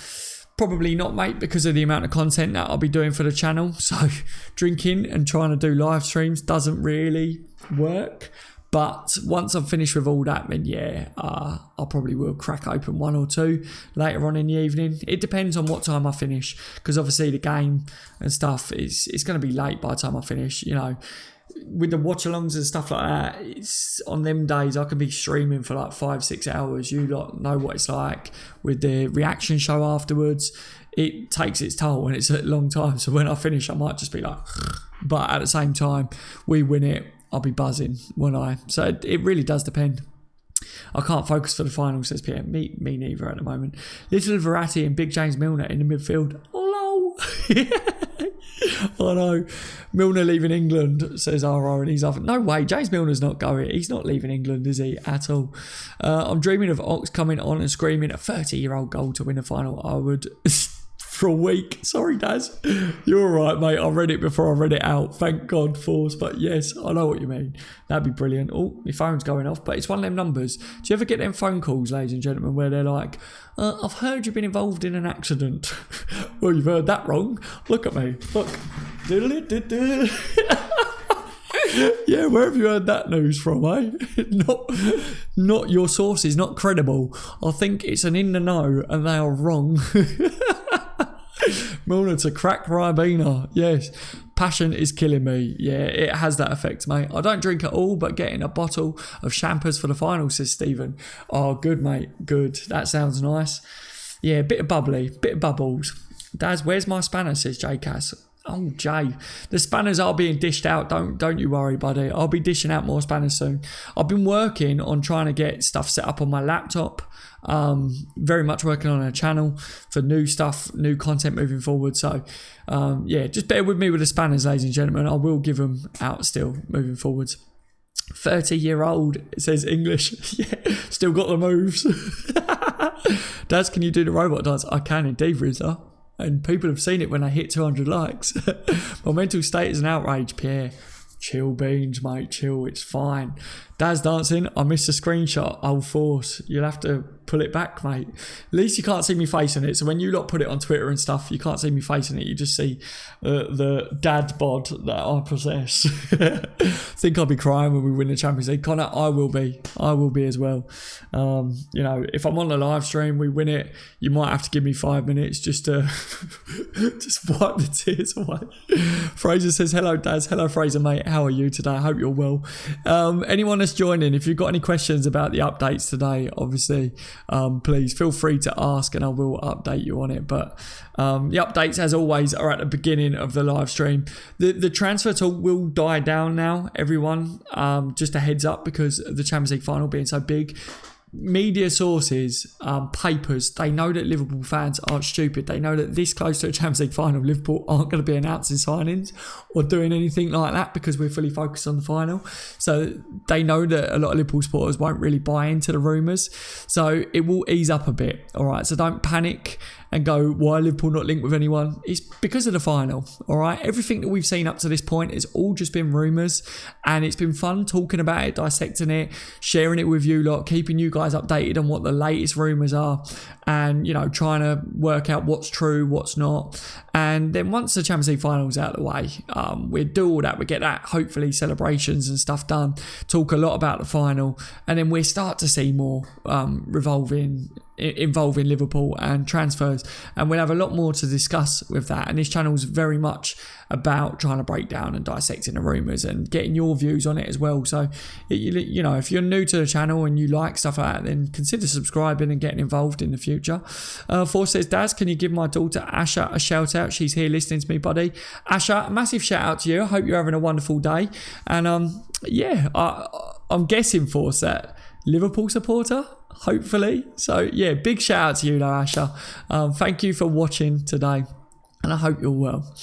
Probably not, mate, because of the amount of content that I'll be doing for the channel. So drinking and trying to do live streams doesn't really work. But once I'm finished with all that, then I probably will crack open one or two later on in the evening. It depends on what time I finish, because obviously the game and stuff it's going to be late by the time I finish. With the watch-alongs and stuff like that, it's on them days I can be streaming for like 5-6 hours. You lot know what it's like with the reaction show afterwards. It takes its toll and it's a long time. So when I finish, I might just be like, but at the same time, we win it, I'll be buzzing, won't I? So it really does depend. I can't focus for the final, says Pierre. Me neither at the moment. Little Verratti and Big James Milner in the midfield. Lol. I know. Milner leaving England, says RR, and he's off. No way, James Milner's not going. He's not leaving England, is he, at all? I'm dreaming of Ox coming on and screaming a 30-year-old goal to win a final. I would... for a week. Sorry, Daz. You're all right, mate. I read it before I read it out. Thank God, Force. But yes, I know what you mean. That'd be brilliant. Oh, my phone's going off. But it's one of them numbers. Do you ever get them phone calls, ladies and gentlemen, where they're like, I've heard you've been involved in an accident. Well, you've heard that wrong. Look at me. Look. Yeah, where have you heard that news from, eh? Not your source is not credible. I think it's an in the know and they are wrong. Milner to crack Ribena. Yes. Passion is killing me. Yeah, it has that effect, mate. I don't drink at all, but getting a bottle of champers for the final, says Stephen. Oh, good, mate. Good. That sounds nice. Yeah, bit of bubbly, bit of bubbles. Daz, where's my spanner, says J Cass. Oh, Jay. The spanners are being dished out. Don't you worry, buddy. I'll be dishing out more spanners soon. I've been working on trying to get stuff set up on my laptop. Very much working on a channel for new stuff, new content moving forward. So, yeah, just bear with me with the spanners, ladies and gentlemen. I will give them out still moving forwards. 30-year-old, it says English. Yeah, still got the moves. Daz, can you do the robot dance? I can indeed, Rizza. And people have seen it when I hit 200 likes. My mental state is an outrage, Pierre. Chill beans, mate, chill, it's fine. Daz dancing, I missed a screenshot. Oh, Force, you'll have to pull it back, mate. At least you can't see me facing it. So when you lot put it on Twitter and stuff, you can't see me facing it. You just see the dad bod that I possess. Think I'll be crying when we win the Champions League. Connor, I will be as well. If I'm on the live stream, we win it, you might have to give me 5 minutes just to just wipe the tears away. Fraser says, hello, Daz. Hello, Fraser, mate. How are you today? I hope you're well. Anyone that's joining, if you've got any questions about the updates today, obviously, please feel free to ask and I will update you on it. But the updates, as always, are at the beginning of the live stream. The transfer talk will die down now, everyone. Just a heads up, because of the Champions League final being so big. Media sources, papers, they know that Liverpool fans aren't stupid. They know that this close to a Champions League final, Liverpool aren't going to be announcing signings or doing anything like that because we're fully focused on the final. So they know that a lot of Liverpool supporters won't really buy into the rumours. So it will ease up a bit, all right? So don't panic and go, why Liverpool not linked with anyone? It's because of the final, all right? Everything that we've seen up to this point has all just been rumours, and it's been fun talking about it, dissecting it, sharing it with you lot, keeping you guys updated on what the latest rumours are, and, you know, trying to work out what's true, what's not. And then once the Champions League final's out of the way, we do all that, we get that, hopefully, celebrations and stuff done, talk a lot about the final, and then we start to see more involving Liverpool and transfers, and we'll have a lot more to discuss with that. And this channel is very much about trying to break down and dissecting the rumours and getting your views on it as well. So, you know, if you're new to the channel and you like stuff like that, then consider subscribing and getting involved in the future. Force says, Daz, can you give my daughter Asha a shout out? She's here listening to me, buddy. Asha, a massive shout out to you. I hope you're having a wonderful day. And yeah, I'm guessing, Force, that Liverpool supporter, hopefully. So yeah, big shout out to you though, Asha. Thank you for watching today, and I hope you're well.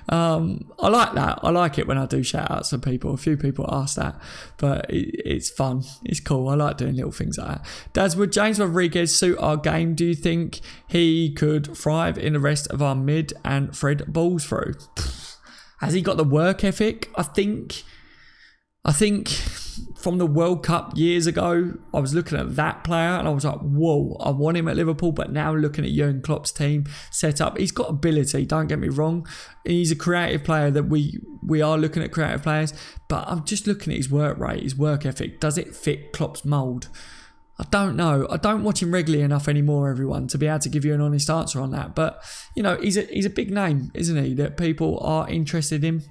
I like that. I like it when I do shout outs for people. A few people ask that, but it's fun. It's cool. I like doing little things like that. Daz, would James Rodriguez suit our game? Do you think he could thrive in the rest of our mid and thread balls through? Has he got the work ethic? I think from the World Cup years ago, I was looking at that player and I was like, whoa, I want him at Liverpool. But now looking at Jurgen Klopp's team set up, he's got ability, don't get me wrong. He's a creative player that we are looking at creative players. But I'm just looking at his work rate, his work ethic. Does it fit Klopp's mould? I don't know. I don't watch him regularly enough anymore, everyone, to be able to give you an honest answer on that. But, you know, he's a big name, isn't he, that people are interested in.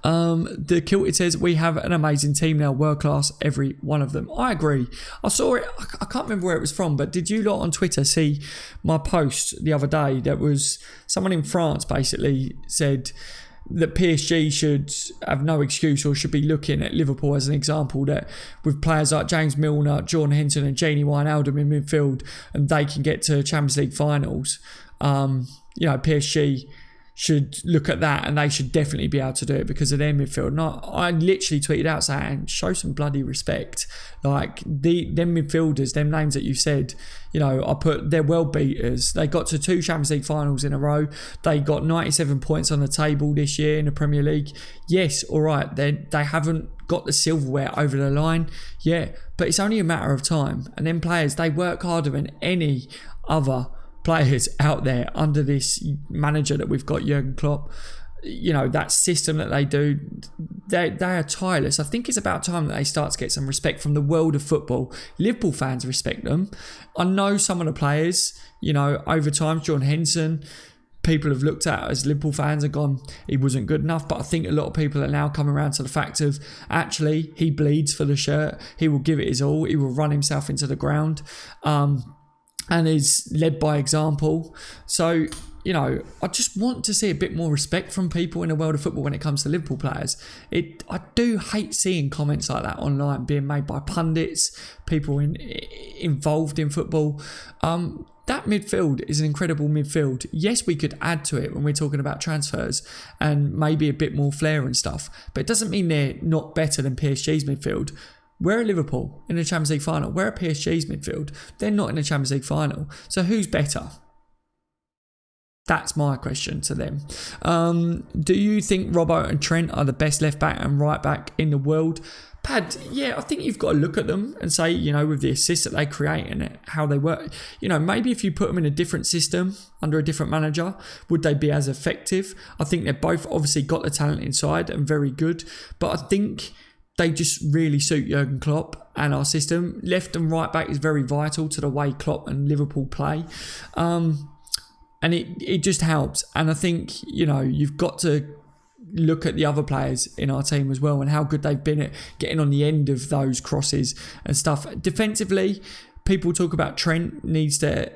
The Kilted says, we have an amazing team now, world class, every one of them. I agree. I saw it, I can't remember where it was from, but did you lot on Twitter see my post the other day? That was someone in France basically said that PSG should have no excuse or should be looking at Liverpool as an example, that with players like James Milner, Jordan Henson and Gini Wijnaldum in midfield, and they can get to Champions League finals, you know, PSG should look at that, and they should definitely be able to do it because of their midfield. And I literally tweeted out saying, show some bloody respect. Like, them midfielders, them names that you said, you know, I put, they're world beaters. They got to 2 Champions League finals in a row. They got 97 points on the table this year in the Premier League. Yes, all right, they haven't got the silverware over the line yet, but it's only a matter of time. And then players, they work harder than any other players out there under this manager that we've got, Jurgen Klopp. You know, that system that they do, they are tireless. I think it's about time that they start to get some respect from the world of football. Liverpool fans respect them. I know some of the players, you know, over time, Jordan Henson, people have looked at as Liverpool fans and gone, he wasn't good enough. But I think a lot of people are now coming around to the fact of, actually, he bleeds for the shirt. He will give it his all. He will run himself into the ground. And is led by example. So, you know, I just want to see a bit more respect from people in the world of football when it comes to Liverpool players. I do hate seeing comments like that online being made by pundits, people involved in football. That midfield is an incredible midfield. Yes, we could add to it when we're talking about transfers and maybe a bit more flair and stuff, but it doesn't mean they're not better than PSG's midfield. We're at Liverpool in the Champions League final. We're at PSG's midfield. They're not in the Champions League final. So who's better? That's my question to them. Do you think Robbo and Trent are the best left back and right back in the world? Pad, yeah, I think you've got to look at them and say, you know, with the assists that they create and how they work, you know, maybe if you put them in a different system under a different manager, would they be as effective? I think they've both obviously got the talent inside and very good, but I think they just really suit Jurgen Klopp and our system. Left and right back is very vital to the way Klopp and Liverpool play. And it just helps. And I think, you know, you've got to look at the other players in our team as well and how good they've been at getting on the end of those crosses and stuff. Defensively, People talk about Trent needs to,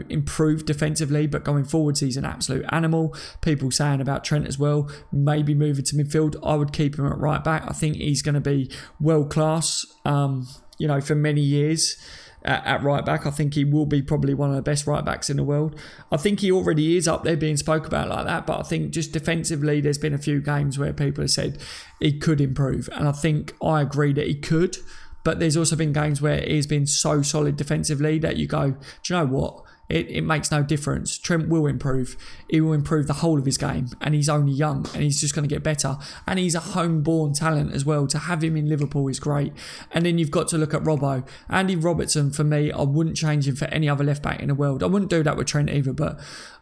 improve defensively, but going forwards, he's an absolute animal. People saying about Trent as well, maybe moving to midfield. I would keep him at right back. I think he's going to be world class, for many years. At right back, I think he will be probably one of the best right backs in the world. I think he already is up there being spoke about like that, but I think just defensively, there's been a few games where people have said he could improve, and I think I agree that he could, but there's also been games where he's been so solid defensively that you go, do you know what? It makes no difference. Trent will improve. He will improve the whole of his game, and he's only young, and he's just going to get better. And he's a homeborn talent as well. To have him in Liverpool is great. And then you've got to look at Robbo. Andy Robertson, for me, I wouldn't change him for any other left back in the world. I wouldn't do that with Trent either, but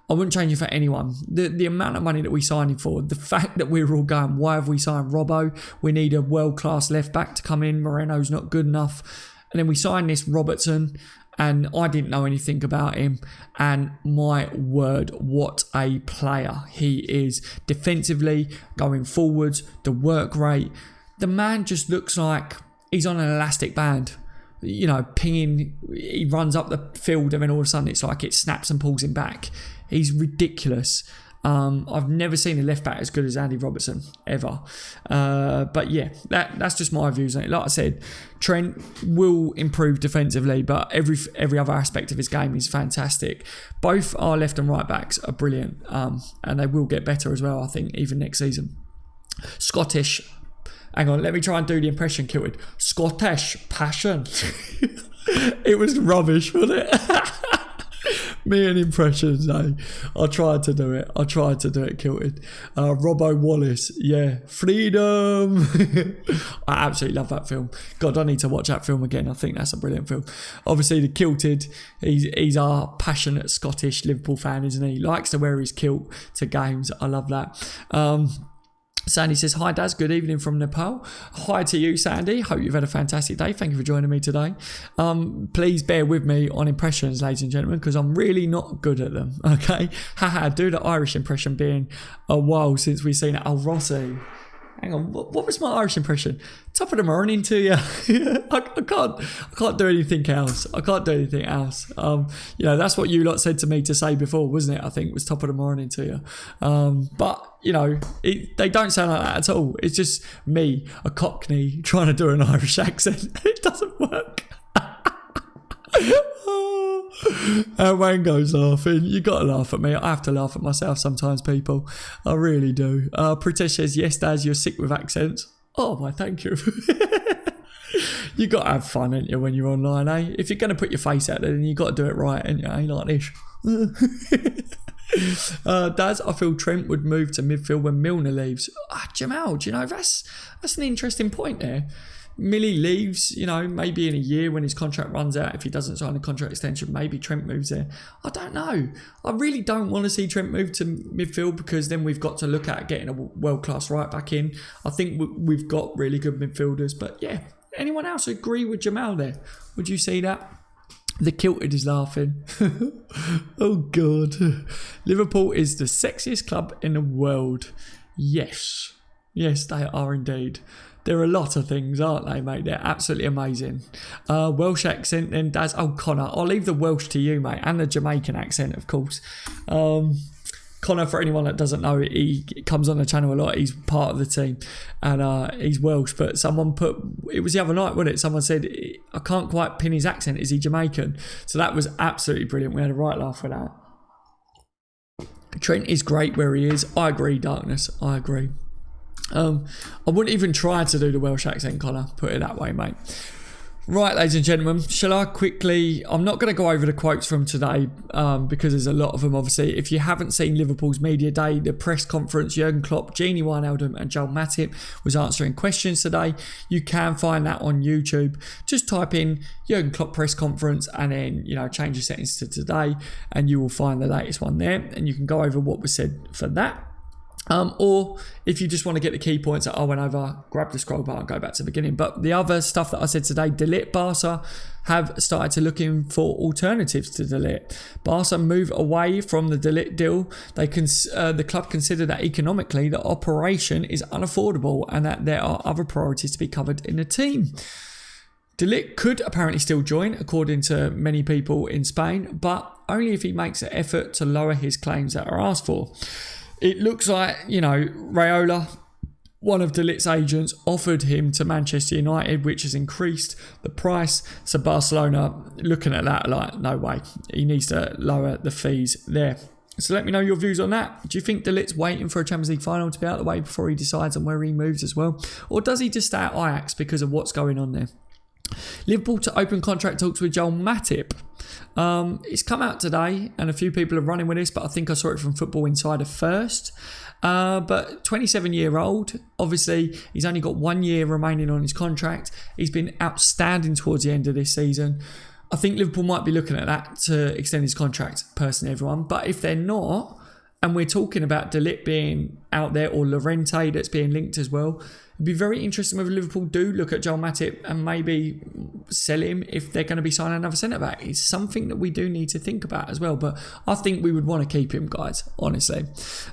I wouldn't change him for anyone. The amount of money that we signed him for, the fact that we were all going, why have we signed Robbo? We need a world-class left back to come in. Moreno's not good enough. And then we signed this Robertson, and I didn't know anything about him, and my word, what a player he is. Defensively, going forwards, the work rate, the man just looks like he's on an elastic band, pinging. He runs up the field and then all of a sudden it's like it snaps and pulls him back. He's ridiculous. I've never seen a left back as good as Andy Robertson ever. But yeah, that's just my views on it. Like I said, Trent will improve defensively, but every other aspect of his game is fantastic. Both our left and right backs are brilliant, and they will get better as well, I think, even next season. Scottish. Hang on, let me try and do the impression, Kilted. Scottish passion. It was rubbish, wasn't it? Me and impressions, eh? I tried to do it, Kilted. Robbo Wallace, yeah. Freedom. I absolutely love that film. God, I need to watch that film again. I think that's a brilliant film. Obviously, the Kilted, he's our passionate Scottish Liverpool fan, isn't he? He likes to wear his kilt to games. I love that. Sandy says, hi Daz, good evening from Nepal. Hi to you, Sandy. Hope you've had a fantastic day. Thank you for joining me today. Please bear with me on impressions, ladies and gentlemen, because I'm really not good at them. Okay? Haha, do the Irish impression, being a while since we've seen it. Oh, Rossi. Hang on, what was my Irish impression? Top of the morning to you. I can't do anything else. That's what you lot said to me to say before, wasn't it? I think it was top of the morning to you. But they don't sound like that at all. It's just me, a Cockney, trying to do an Irish accent. It doesn't work. And Wango's laughing. You got to laugh at me. I have to laugh at myself sometimes, people. I really do. Pritesh says, yes, Daz, you're sick with accents. Oh, my, thank you. You got to have fun, ain't you, when you're online, eh? If you're going to put your face out there, then you got to do it right, ain't you? Ain't like this. Daz, I feel Trent would move to midfield when Milner leaves. Jamal, do you know, that's an interesting point there. Millie leaves, maybe in a year when his contract runs out. If he doesn't sign a contract extension, maybe Trent moves there. I don't know. I really don't want to see Trent move to midfield, because then we've got to look at getting a world-class right back in. I think we've got really good midfielders. But yeah, anyone else agree with Jamal there? Would you see that? The Kilted is laughing. Oh, God. Liverpool is the sexiest club in the world. Yes. Yes, they are indeed. They're a lot of things, aren't they, mate? They're absolutely amazing. Welsh accent then, Daz. Oh, Connor. I'll leave the Welsh to you, mate. And the Jamaican accent, of course. Connor, for anyone that doesn't know, he comes on the channel a lot. He's part of the team. And he's Welsh. But someone put... It was the other night, wasn't it? Someone said, I can't quite pin his accent. Is he Jamaican? So that was absolutely brilliant. We had a right laugh with that. Trent is great where he is. I agree, Darkness. I agree. I wouldn't even try to do the Welsh accent, Connor. Put it that way, mate. Right, ladies and gentlemen, shall I quickly... I'm not going to go over the quotes from today because there's a lot of them, obviously. If you haven't seen Liverpool's media day, the press conference, Jurgen Klopp, Genie Wijnaldum and Joel Matip was answering questions today. You can find that on YouTube. Just type in Jurgen Klopp press conference and then, change your settings to today and you will find the latest one there. And you can go over what was said for that. Or if you just want to get the key points that I went over, grab the scroll bar and go back to the beginning. But the other stuff that I said today, De Ligt, Barca have started to looking for alternatives to De Ligt. Barca move away from the De Ligt deal. The club consider that economically the operation is unaffordable and that there are other priorities to be covered in the team. De Ligt could apparently still join, according to many people in Spain, but only if he makes an effort to lower his claims that are asked for. It looks like, Raiola, one of De Ligt's agents, offered him to Manchester United, which has increased the price. So Barcelona, looking at that like, no way. He needs to lower the fees there. So let me know your views on that. Do you think De Ligt's waiting for a Champions League final to be out of the way before he decides on where he moves as well? Or does he just stay at Ajax because of what's going on there? Liverpool to open contract talks with Joel Matip. It's come out today and a few people are running with this, but I think I saw it from Football Insider first. But 27-year-old, obviously he's only got 1 year remaining on his contract. He's been outstanding towards the end of this season. I think Liverpool might be looking at that to extend his contract, personally, everyone. But if they're not, and we're talking about De Ligt being out there or Llorente that's being linked as well, it'd be very interesting whether Liverpool do look at Joel Matip and maybe sell him if they're going to be signing another centre-back. It's something that we do need to think about as well, but I think we would want to keep him, guys, honestly.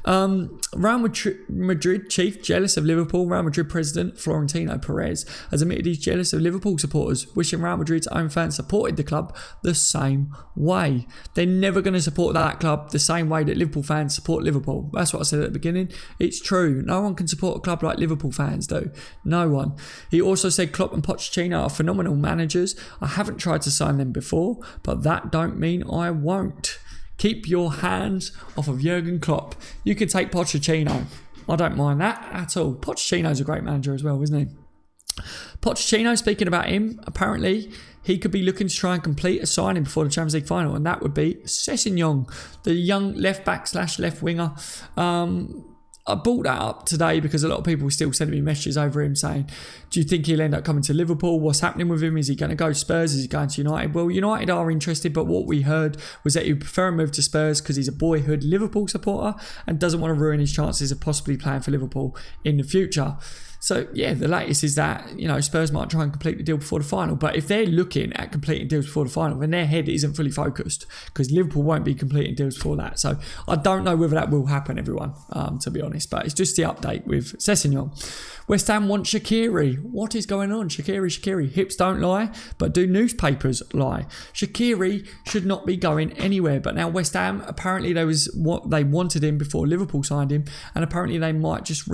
Real Madrid chief jealous of Liverpool. Real Madrid president Florentino Perez has admitted he's jealous of Liverpool supporters, wishing Real Madrid's own fans supported the club the same way. They're never going to support that club the same way that Liverpool fans support Liverpool. That's what I said at the beginning. It's true. No one can support a club like Liverpool fans do. No one. He also said Klopp and Pochettino are phenomenal managers. I haven't tried to sign them before, but that don't mean I won't. Keep your hands off of Jurgen Klopp. You can take Pochettino. I don't mind that at all. Pochettino's a great manager as well, isn't he? Pochettino, speaking about him, apparently he could be looking to try and complete a signing before the Champions League final, and that would be Sessegnon, the young left-back / left-winger. I brought that up today because a lot of people were still sending me messages over him saying, do you think he'll end up coming to Liverpool? What's happening with him? Is he going to go to Spurs? Is he going to United? Well, United are interested, but what we heard was that he would prefer a move to Spurs because he's a boyhood Liverpool supporter and doesn't want to ruin his chances of possibly playing for Liverpool in the future. So, yeah, the latest is that, Spurs might try and complete the deal before the final. But if they're looking at completing deals before the final, then their head isn't fully focused because Liverpool won't be completing deals before that. So, I don't know whether that will happen, everyone, to be honest. But it's just the update with Sessegnon. West Ham want Shaqiri. What is going on? Shaqiri. Hips don't lie, but do newspapers lie? Shaqiri should not be going anywhere. But now West Ham, apparently they wanted him before Liverpool signed him. And apparently they might just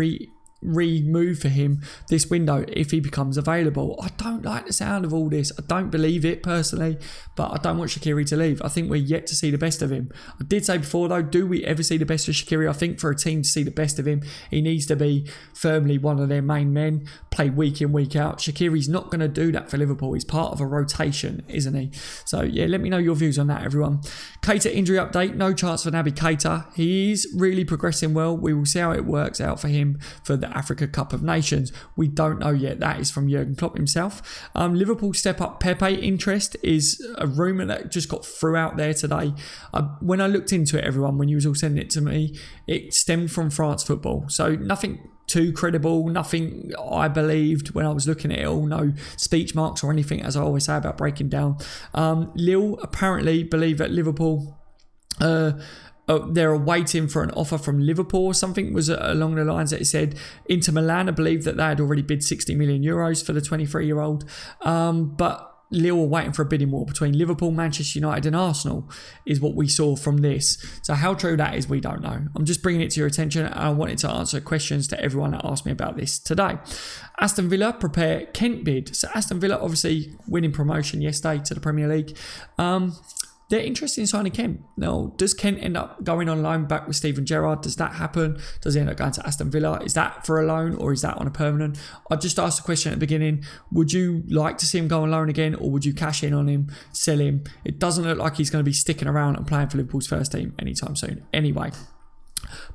remove for him this window if he becomes available. I don't like the sound of all this. I don't believe it personally, but I don't want Shaqiri to leave. I think we're yet to see the best of him. I did say before though, do we ever see the best of Shaqiri? I think for a team to see the best of him, he needs to be firmly one of their main men, play week in, week out. Shaqiri's not going to do that for Liverpool. He's part of a rotation, isn't he? So yeah, let me know your views on that, everyone. Keïta injury update. No chance for Nabil Keïta. He is really progressing well. We will see how it works out for him for the Africa Cup of Nations. We don't know yet. That is from Jurgen Klopp himself. Liverpool step up Pepe interest is a rumour that just got through out there today. When I looked into it, everyone, when you was all sending it to me, it stemmed from France football. So nothing too credible, nothing I believed when I was looking at it all, no speech marks or anything, as I always say about breaking down. Lille apparently believe that Liverpool they're waiting for an offer from Liverpool or something was along the lines that it said. Inter Milan, I believe that they had already bid 60 million euros for the 23-year-old. But Lille are waiting for a bidding war between Liverpool, Manchester United and Arsenal is what we saw from this. So how true that is, we don't know. I'm just bringing it to your attention and I wanted to answer questions to everyone that asked me about this today. Aston Villa prepare Kent bid. So Aston Villa obviously winning promotion yesterday to the Premier League. They're interested in signing Kent. Now, does Kent end up going on loan back with Steven Gerrard? Does that happen? Does he end up going to Aston Villa? Is that for a loan or is that on a permanent? I just asked the question at the beginning. Would you like to see him go on loan again or would you cash in on him, sell him? It doesn't look like he's going to be sticking around and playing for Liverpool's first team anytime soon. Anyway,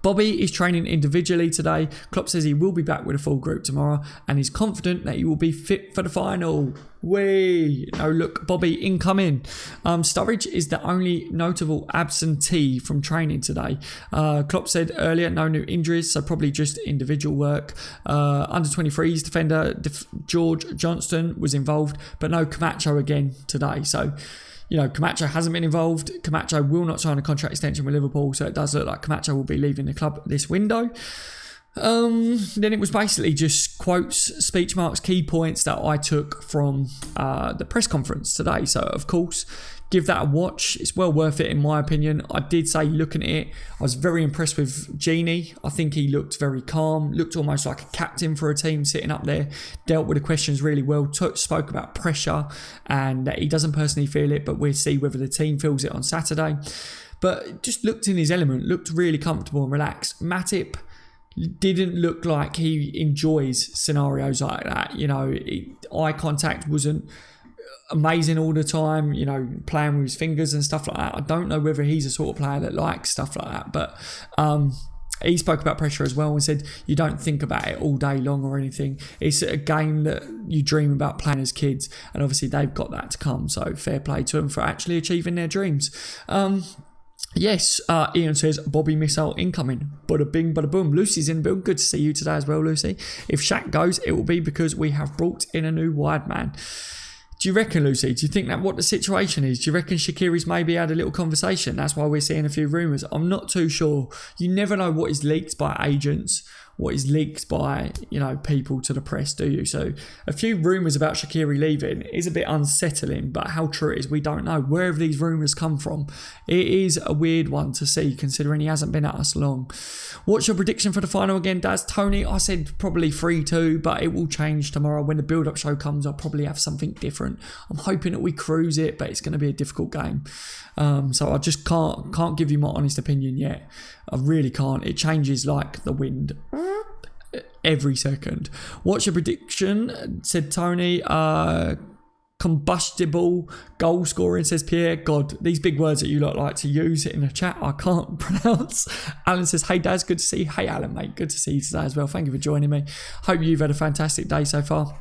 Bobby is training individually today. Klopp says he will be back with a full group tomorrow and he's confident that he will be fit for the final. Look, Bobby incoming. Sturridge is the only notable absentee from training today. Klopp said earlier no new injuries, so probably just individual work. Under 23s defender George Johnston was involved, but no Camacho again today. So Camacho hasn't been involved. Camacho will not sign a contract extension with Liverpool, so it does look like Camacho will be leaving the club this window. Then it was basically just quotes, speech marks, key points that I took from the press conference today. So, of course, give that a watch. It's well worth it, in my opinion. I did say, looking at it, I was very impressed with Genie. I think he looked very calm, looked almost like a captain for a team sitting up there, dealt with the questions really well, spoke about pressure and that he doesn't personally feel it, but we'll see whether the team feels it on Saturday. But just looked in his element, looked really comfortable and relaxed. Matip didn't look like he enjoys scenarios like that. You know, eye contact wasn't amazing all the time, you know, playing with his fingers and stuff like that. I don't know whether he's a sort of player that likes stuff like that, but he spoke about pressure as well and said you don't think about it all day long or anything. It's a game that you dream about playing as kids, and obviously they've got that to come, so fair play to them for actually achieving their dreams. Yes, Ian says, Bobby missile incoming. Bada bing, bada boom. Lucy's in the build. Good to see you today as well, Lucy. If Shaq goes, it will be because we have brought in a new wide man. Do you reckon, Lucy? Do you think that what the situation is? Do you reckon Shaqiri's maybe had a little conversation? That's why we're seeing a few rumours. I'm not too sure. You never know what is leaked by agents, what is leaked by, you know, people to the press, do you? So a few rumours about Shaqiri leaving is a bit unsettling, but how true it is, we don't know. Where have these rumours come from? It is a weird one to see, considering he hasn't been at us long. What's your prediction for the final again, Daz? Tony, I said probably 3-2, but it will change tomorrow. When the build-up show comes, I'll probably have something different. I'm hoping that we cruise it, but it's going to be a difficult game. So I just can't give you my honest opinion yet. I really can't. It changes like the wind every second. What's your prediction? Said Tony. Combustible goal scoring, says Pierre. God, these big words that you lot like to use in the chat, I can't pronounce. Alan says, hey Daz, good to see you. Hey Alan, mate, good to see you today as well. Thank you for joining me. Hope you've had a fantastic day so far.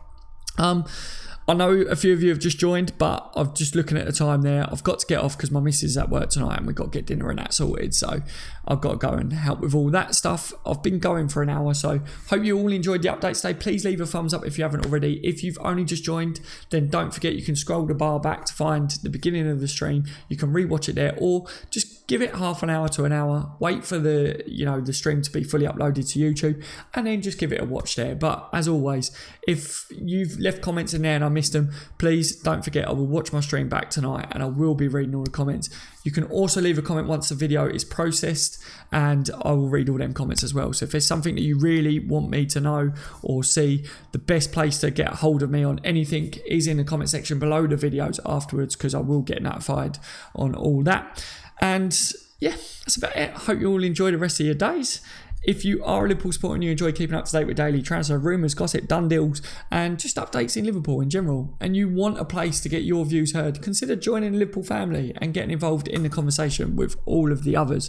I know a few of you have just joined, but I'm just looking at the time there. I've got to get off because my missus is at work tonight and we've got to get dinner and that sorted. So I've got to go and help with all that stuff. I've been going for an hour, so hope you all enjoyed the update today. Please leave a thumbs up if you haven't already. If you've only just joined, then don't forget you can scroll the bar back to find the beginning of the stream. You can rewatch it there, or just give it half an hour to an hour. Wait for the stream to be fully uploaded to YouTube, and then just give it a watch there. But as always, if you've left comments in there and I missed them, please don't forget I will watch my stream back tonight and I will be reading all the comments. You can also leave a comment once the video is processed and I will read all them comments as well. So if there's something that you really want me to know or see, the best place to get a hold of me on anything is in the comment section below the videos afterwards, because I will get notified on all that. And yeah, that's about it. I hope you all enjoy the rest of your days. If you are a Liverpool supporter and you enjoy keeping up to date with daily transfer rumours, gossip, done deals, and just updates in Liverpool in general, and you want a place to get your views heard, consider joining the Liverpool family and getting involved in the conversation with all of the others.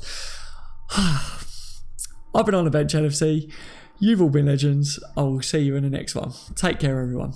I've been on the bench, LFC. You've all been legends. I will see you in the next one. Take care, everyone.